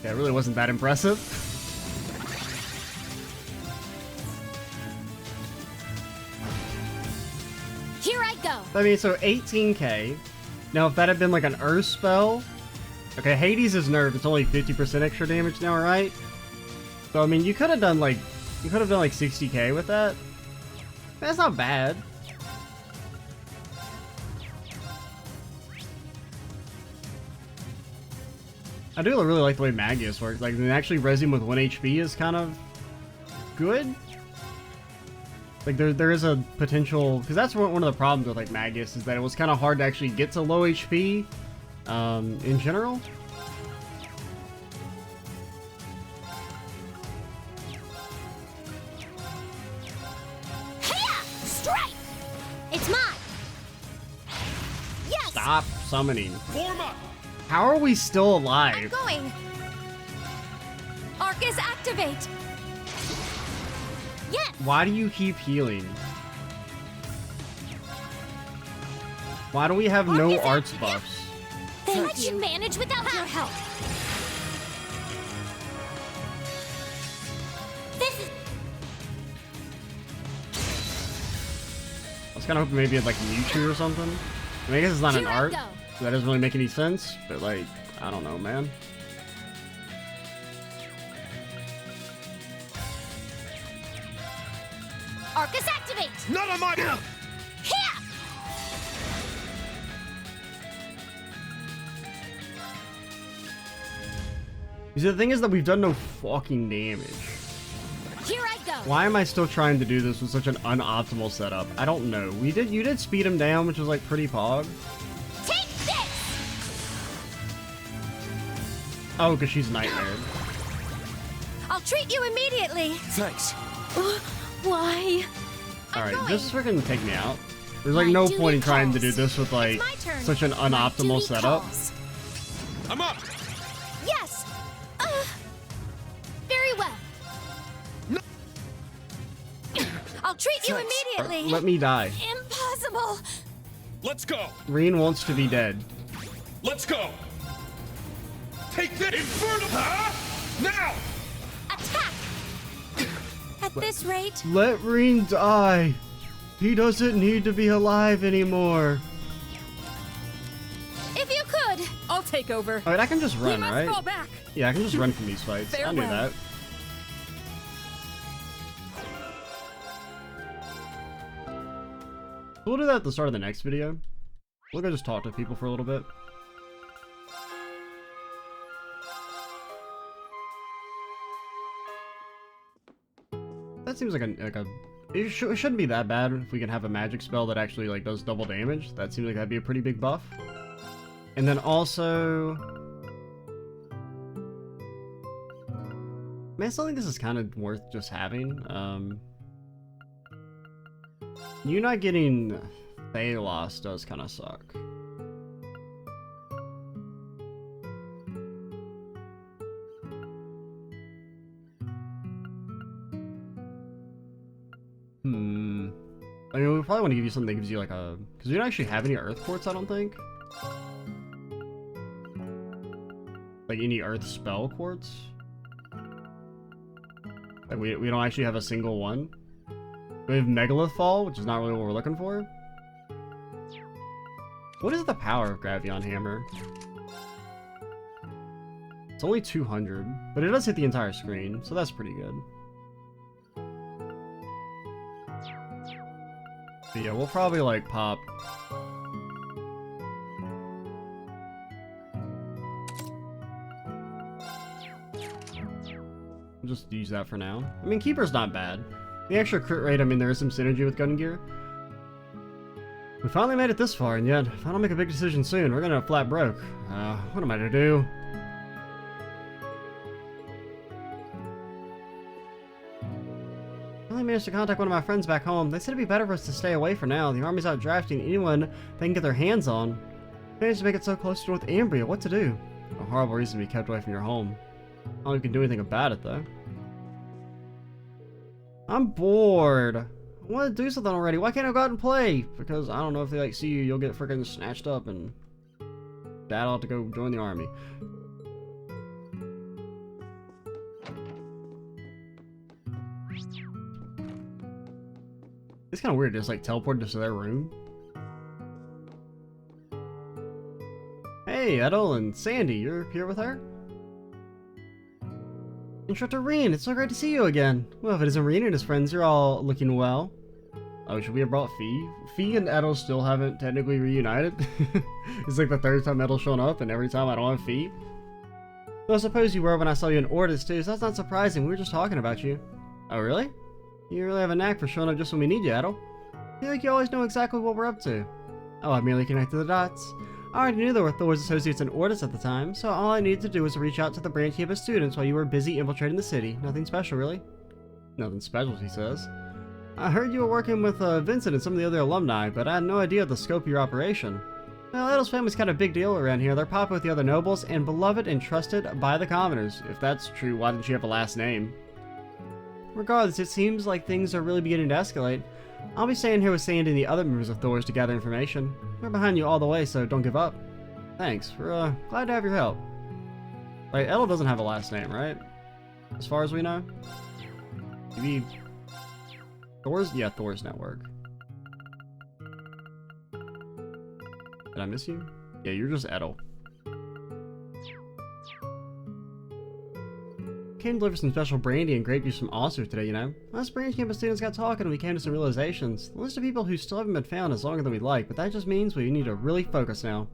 Yeah, it really wasn't that impressive. Here I go. I mean, so 18k. Now, if that had been like an Earth spell... Okay, Hades is nerfed. It's only 50% extra damage now, right? So, I mean, you could have done like... You could have done like 60k with that. That's not bad. I do really like the way Magius works. Like, actually resing with 1 HP is kind of good. Like, there is a potential... Because that's one of the problems with, like, Magius, is that it was kind of hard to actually get to low HP in general. Hiya! Strike. It's mine. Stop summoning. Form up. How are we still I'm alive? going. Arcus activate. Yes. Why do you keep healing? Why do we have no Arcus arts activate. buffs? I Thank can you. manage without your help. This is I was kind of hoping maybe it's like Mewtwo or something. I mean, I guess it's not an Here I art, go. so that doesn't really make any sense. But like, I don't know, man. Arcus activate. None of my. Here. You see, the thing is that we've done no fucking damage. Here I go. Why am I still trying to do this with such an unoptimal setup? I don't know. You did speed him down, which was like pretty pog. Take this. Oh, because she's Nightmare. I'll treat you immediately. Thanks. Why? Alright, going. just freaking take me out. There's like My no duty point in trying to do calls. this with like my turn. such an My unoptimal duty setup. calls. I'm up. Yes. Very well. I'll treat you Thanks. immediately. Let me die. Impossible. Let's go. Reen wants to be dead. Let's go. Take that infernal. Huh? Now. Attack. At this rate, Let Reen die. He doesn't need to be alive anymore. if you could. I'll take over. Alright, I can just We run, must right? fall back. Yeah, I can just run from these fights. I knew Farewell. that. We'll do that at the start of the next video. We'll go just talk to people for a little bit. That seems like a it shouldn't be that bad if we can have a magic spell that actually like does double damage. That seems like that'd be a pretty big buff. And then also, man, I still think this is kind of worth just having. You not getting Thalos does kind of suck. I mean, we probably want to give you something that gives you like a... Because we don't actually have any Earth Quartz, I don't think. Like any Earth Spell Quartz. Like we don't actually have a single one. We have Megalith Fall, which is not really what we're looking for. What is the power of Gravion Hammer? It's only 200, but it does hit the entire screen, so that's pretty good. But yeah, we'll probably like pop. We'll just use that for now. I mean, Keeper's not bad. The extra crit rate, I mean, there is some synergy with Gun Gear. We finally made it this far, and yet, if I don't make a big decision soon, we're gonna flat broke. What am I to do? I managed to contact one of my friends back home. They said it'd be better for us to stay away for now. The army's out drafting anyone they can get their hands on. I managed to make it so close to Northumbria. What to do? A horrible reason to be kept away from your home. I don't think we can do anything about it, though. I'm bored. I want to do something already. Why can't I go out and play? Because I don't know if they like see you, you'll get freaking snatched up and Dad'll have to go join the army. It's kind of weird, just like teleport to their room. Hey, Edel and Sandy, you're here with her? Instructor Reen, it's so great to see you again. Well, if it isn't Reen and his friends, you're all looking well. Oh, should we have brought Fee? Fee and Edel still haven't technically reunited. It's like the third time Edel's shown up, and every time I don't have Fee. Well, I suppose you were when I saw you in Ordis too, so that's not surprising. We were just talking about you. Oh, really? You really have a knack for showing up just when we need you, Edel. I feel like you always know exactly what we're up to. Oh, I merely connected the dots. I already knew there were Thor's associates in Ordis at the time, so all I needed to do was reach out to the branch campus students while you were busy infiltrating the city. Nothing special, really. Nothing special, he says. I heard you were working with Vincent and some of the other alumni, but I had no idea of the scope of your operation. Well, Edel's family's kind of a big deal around here. They're popular with the other nobles and beloved and trusted by the commoners. If that's true, why didn't she have a last name? Regardless, it seems like things are really beginning to escalate. I'll be staying here with Sandy and the other members of Thor's to gather information. We're behind you all the way, so don't give up. Thanks. We're glad to have your help. Like, Edel doesn't have a last name, right? As far as we know? Maybe Thor's? Yeah, Thor's network. Did I miss you? Yeah, you're just Edel. Came to deliver some special brandy and grape juice from Ulster today, you know. Us branch campus students got talking and we came to some realizations. The list of people who still haven't been found is longer than we'd like, but that just means we need to really focus now.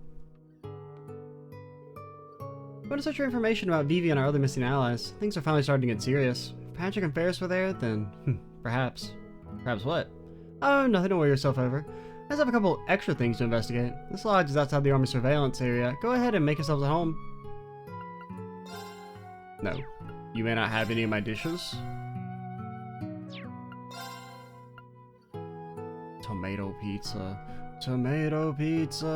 What is such your information about Vivi and our other missing allies? Things are finally starting to get serious. If Patrick and Ferris were there, then perhaps. Perhaps what? Oh, nothing to worry yourself over. I just have a couple extra things to investigate. This lodge is outside the army surveillance area. Go ahead and make yourselves at home. No. You may not have any of my dishes. Tomato pizza. Tomato pizza.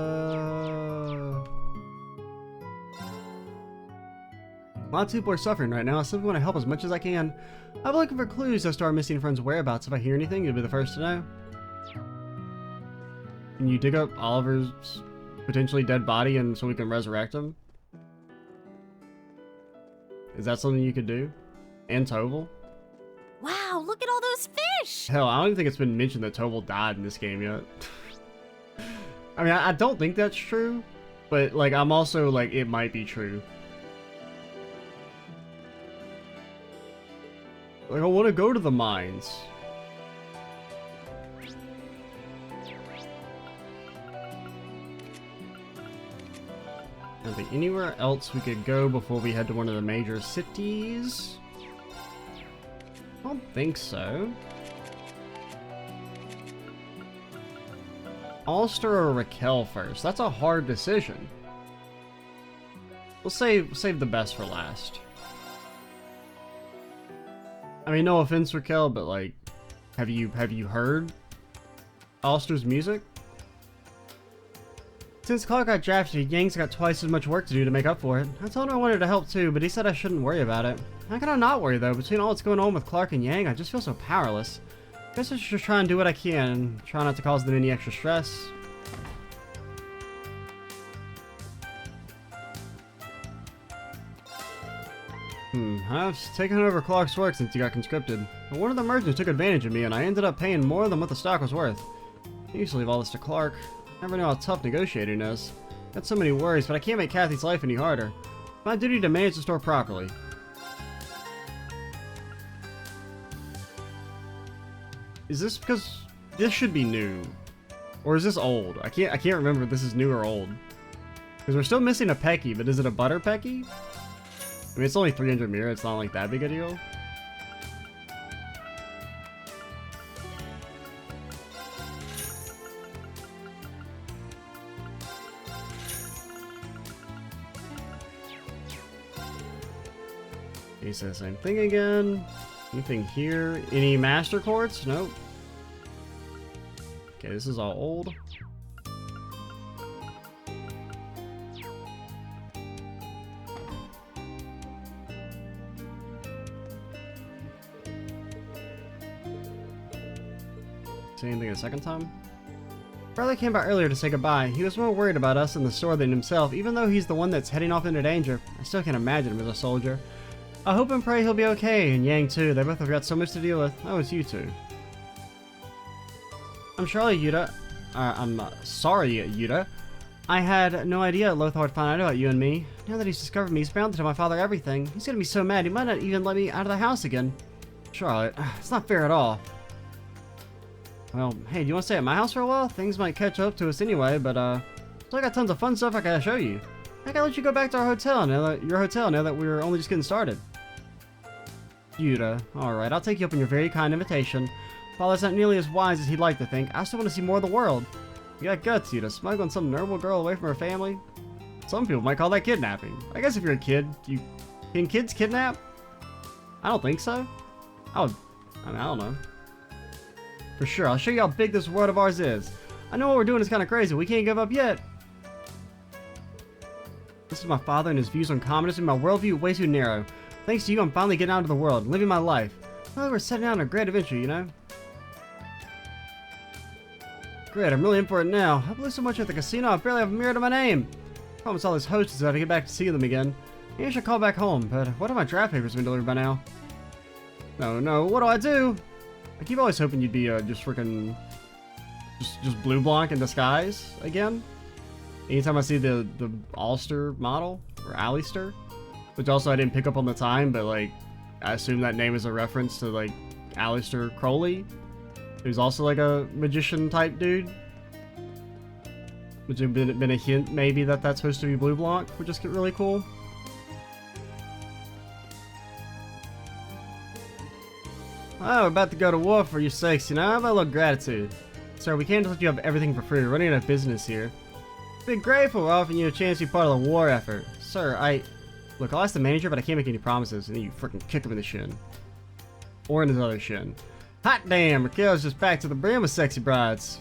A lot of people are suffering right now. I simply want to help as much as I can. I've been looking for clues as to our missing friends' whereabouts. If I hear anything, you'll be the first to know. Can you dig up Oliver's potentially dead body and so we can resurrect him? Is that something you could do? And Toval? Wow, look at all those fish! Hell, I don't even think it's been mentioned that Toval died in this game yet. I mean, I don't think that's true, but like, I'm also like, it might be true. Like, I want to go to the mines. Can't think anywhere else we could go before we head to one of the major cities? I don't think so. Ulster or Raquel first? That's a hard decision. We'll save the best for last. I mean, no offense, Raquel, but like, have you heard Ulster's music? Since Clark got drafted, Yang's got twice as much work to do to make up for it. I told him I wanted to help too, but he said I shouldn't worry about it. How can I not worry though? Between all that's going on with Clark and Yang, I just feel so powerless. Guess I should just try and do what I can and try not to cause them any extra stress. I've taken over Clark's work since he got conscripted. But one of the merchants took advantage of me and I ended up paying more than what the stock was worth. I used to leave all this to Clark. Never knew how tough negotiating is. Got so many worries, but I can't make Kathy's life any harder. It's my duty to manage the store properly. Is this because this should be new, or is this old? I can't remember if this is new or old. Because we're still missing a Pecky, but is it a Butter Pecky? I mean, it's only 300 mirror. It's not like that big a deal. He says the same thing again. Anything here? Any master quartz? Nope. Okay, this is all old. See anything a second time? Brother came by earlier to say goodbye. He was more worried about us in the store than himself, even though he's the one that's heading off into danger. I still can't imagine him as a soldier. I hope and pray he'll be okay, and Yang too. They both have got so much to deal with. Oh, it's you two. I'm sorry, Yuta. I'm sorry, Yuta. I had no idea Lothar would find out about you and me. Now that he's discovered me, he's bound to tell my father everything. He's gonna be so mad, he might not even let me out of the house again. Charlotte, it's not fair at all. Well, hey, do you want to stay at my house for a while? Things might catch up to us anyway, but still got tons of fun stuff I gotta show you. I gotta let you go back to our hotel now that we're only just getting started. Yuta, alright, I'll take you up on your very kind invitation. While that's not nearly as wise as he'd like to think, I still want to see more of the world. You got guts, Yuta, smuggling some noble girl away from her family? Some people might call that kidnapping. I guess if you're a kid, can kids kidnap? I don't think so. I don't know. For sure, I'll show you how big this world of ours is. I know what we're doing is kind of crazy, we can't give up yet. This is my father and his views on communism. My worldview way too narrow. Thanks to you, I'm finally getting out into the world, living my life. Well, we're setting out on a great adventure, you know? Great, I'm really in for it now. I blew so much at the casino, I barely have a mirror to my name. Promise all these hostesses that I get back to see them again. Maybe I should call back home, but what have my draft papers been delivered by now? No, what do I do? I keep always hoping you'd be just freaking just blue block in disguise again. Anytime I see the Ulster model or Alistair, which also I didn't pick up on the time, but like I assume that name is a reference to like Alistair Crowley, who's also like a magician type dude. Which would have been a hint maybe that that's supposed to be blue block, which is really cool. Oh, we're about to go to war for your sakes, you know? How about a little gratitude? Sir, we can't just let you have everything for free. We're running out of business here. Be grateful we're offering you a chance to be part of the war effort. Sir, Look, I'll ask the manager, but I can't make any promises. And then you freaking kick him in the shin. Or in his other shin. Hot damn, Raquel's just back to the brim with sexy brides.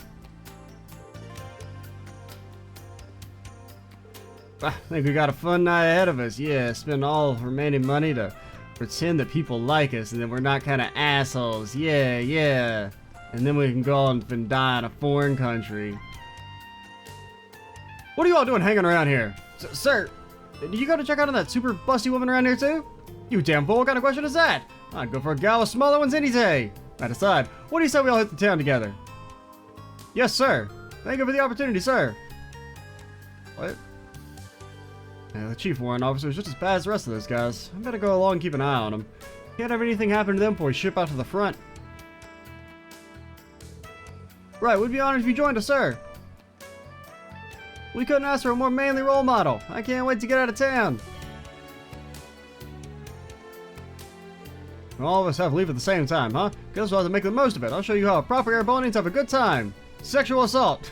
I think we got a fun night ahead of us. Yeah, spend all remaining money to pretend that people like us and that we're not kind of assholes. Yeah. And then we can go and die in a foreign country. What are you all doing hanging around here? Sir, did you go to check out on that super busty woman around here too? You damn fool, what kind of question is that? I'd go for a gal with smaller ones any day. That aside, what do you say we all hit the town together? Yes, sir. Thank you for the opportunity, sir. What? Yeah, the chief warrant officer is just as bad as the rest of those guys. I better go along and keep an eye on them. Can't have anything happen to them before we ship out to the front. Right, we'd be honored if you joined us, sir. We couldn't ask for a more manly role model. I can't wait to get out of town. All of us have to leave at the same time, huh? Guess we'll have to make the most of it. I'll show you how proper Airbornians have a good time. Sexual assault.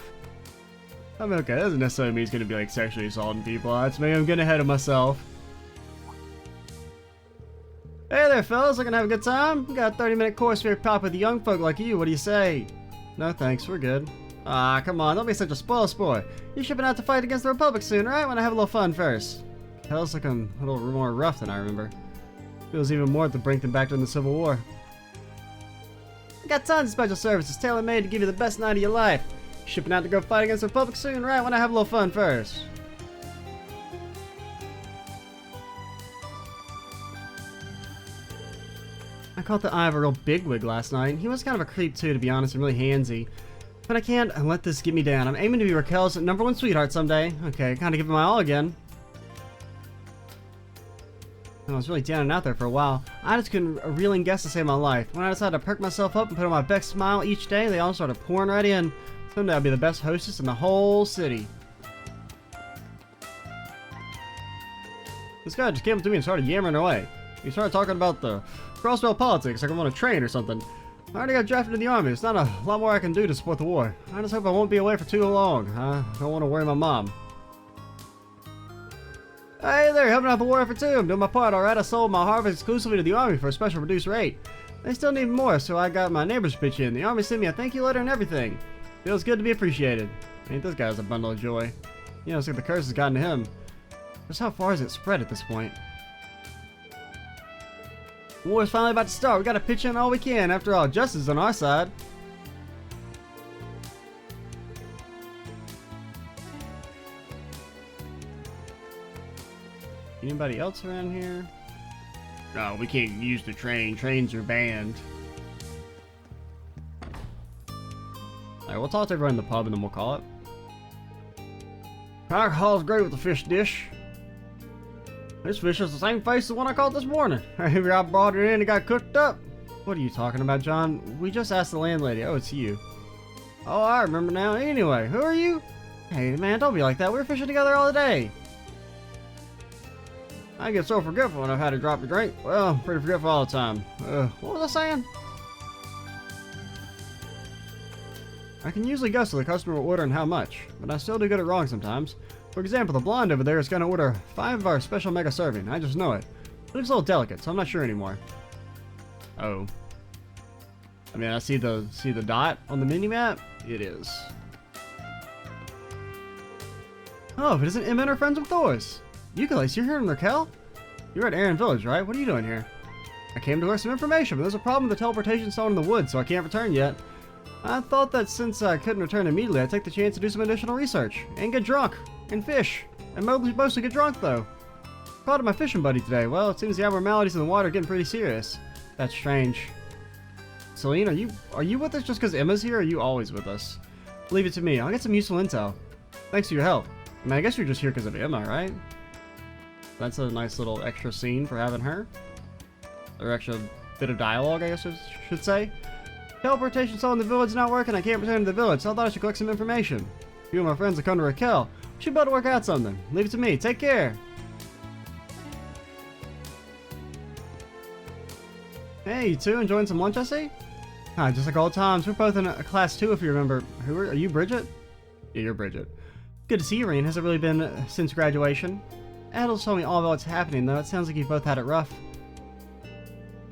I mean, okay, that doesn't necessarily mean he's gonna be like sexually assaulting people. That's maybe I'm getting ahead of myself. Hey there, fellas, looking to have a good time? We got a 30-minute course for your pop with young folk like you. What do you say? No thanks, we're good. Ah, come on, don't be such a spoil. You're shipping out to fight against the Republic soon, right? Want to have a little fun first. Hell's looking a little more rough than I remember. Feels even more at the brink than back during the Civil War. We got tons of special services tailor-made to give you the best night of your life. Shipping out to go fight against the Republic soon, right? Want to have a little fun first. I caught the eye of a real bigwig last night. He was kind of a creep too, to be honest, and really handsy. But I can't let this get me down. I'm aiming to be Raquel's #1 sweetheart someday. Okay, kind of giving my all again. I was really down and out there for a while. I just couldn't really guess to save my life. When I decided to perk myself up and put on my best smile each day, they all started pouring right in. Someday I'll be the best hostess in the whole city. This guy just came up to me and started yammering away. He started talking about the crossbelt politics like I'm on a train or something. I already got drafted in the army. There's not a lot more I can do to support the war. I just hope I won't be away for too long. I don't want to worry my mom. Hey there, helping out the war effort too. I'm doing my part, alright? I sold my harvest exclusively to the army for a special reduced rate. They still need more, so I got my neighbors to pitch in. The army sent me a thank you letter and everything. Feels good to be appreciated. Ain't this guy's a bundle of joy. You know, it's like the curse has gotten to him. Just how far has it spread at this point? War's finally about to start. We gotta pitch in all we can. After all, justice is on our side. Anybody else around here? No, we can't use the train. Trains are banned. Alright, we'll talk to everyone in the pub and then we'll call it. Alcohol's great with the fish dish. This fish is the same face as the one I caught this morning. Maybe I brought it in and it got cooked up. What are you talking about, John? We just asked the landlady. Oh, it's you. Oh, I remember now. Anyway, who are you? Hey, man, don't be like that. We were fishing together all day. I get so forgetful when I've had to drop a drink. Well, I'm pretty forgetful all the time. What was I saying? I can usually guess what the customer will order and how much, but I still do get it wrong sometimes. For example, the blonde over there is going to order 5 of our special mega serving. I just know it. It looks a little delicate, so I'm not sure anymore. Oh. I mean, I see the dot on the mini-map. It is. Oh, but isn't Emma and her friends with Thor's? Euclid, you're here in Raquel? You're at Aaron Village, right? What are you doing here? I came to learn some information, but there's a problem with the teleportation stone in the woods, so I can't return yet. I thought that since I couldn't return immediately, I'd take the chance to do some additional research. And get drunk. And fish. And mostly get drunk, though. Caught my fishing buddy today. Well, it seems the abnormalities in the water are getting pretty serious. That's strange. Celine, are you with us just because Emma's here, or are you always with us? Leave it to me. I'll get some useful intel. Thanks for your help. I mean, I guess you're just here because of Emma, right? That's a nice little extra scene for having her. Or extra bit of dialogue, I guess I should say. Teleportation stone in the village is not working. I can't return to the village, so I thought I should collect some information. A few of my friends have come to Raquel. We should be able to work out something. Leave it to me. Take care. Hey, you two enjoying some lunch, I see? Hi, just like old times. We're both in a class 2, if you remember. Are you Bridget? Yeah, you're Bridget. Good to see you, Reen. Has it really been since graduation? Adults told me all about what's happening, though. It sounds like you both had it rough.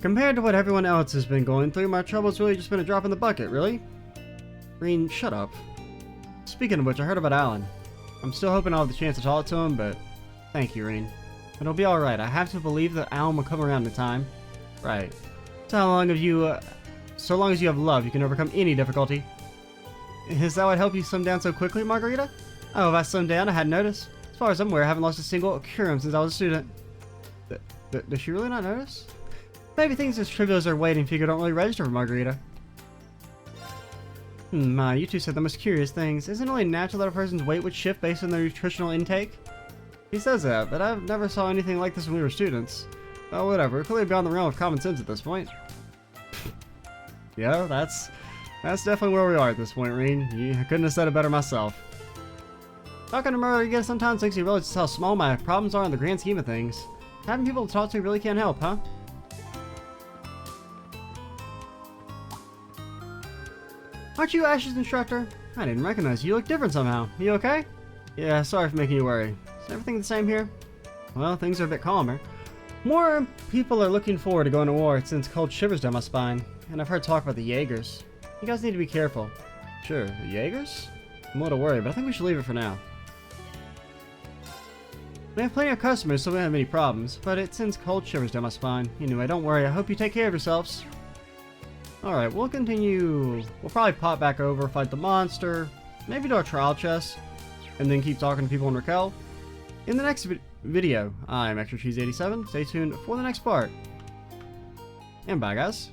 Compared to what everyone else has been going through, my trouble's really just been a drop in the bucket, really? Reen, shut up. Speaking of which, I heard about Alan. I'm still hoping I'll have the chance to talk to him, but thank you, Reen. It'll be alright. I have to believe that Alan will come around in time. Right. So long as you have love, you can overcome any difficulty. Is that what helped you slim down so quickly, Margarita? Oh, have I slimmed down? I hadn't noticed. As far as I'm aware, I haven't lost a single curum since I was a student. Does she really not notice? Maybe things as trivial as her weight and figure don't really register for Margarita. You two said the most curious things. Isn't it really natural that a person's weight would shift based on their nutritional intake? He says that, but I've never saw anything like this when we were students. Oh, whatever. Clearly beyond the realm of common sense at this point. Yeah, that's definitely where we are at this point, Reen. I couldn't have said it better myself. Talking to Margarita sometimes makes me realize just how small my problems are in the grand scheme of things. Having people to talk to really can't help, huh? Aren't you Ash's instructor? I didn't recognize you. You look different somehow. You okay? Yeah, sorry for making you worry. Is everything the same here? Well, things are a bit calmer. More people are looking forward to going to war since cold shivers down my spine. And I've heard talk about the Jaegers. You guys need to be careful. Sure, the Jaegers? I'm a little worried, but I think we should leave it for now. We have plenty of customers, so we don't have any problems, but it sends cold shivers down my spine. Anyway, don't worry. I hope you take care of yourselves. Alright, we'll continue. We'll probably pop back over, fight the monster, maybe do a trial chest, and then keep talking to people in Raquel. In the next video, I'm Extra Cheese 87. Stay tuned for the next part. And bye, guys.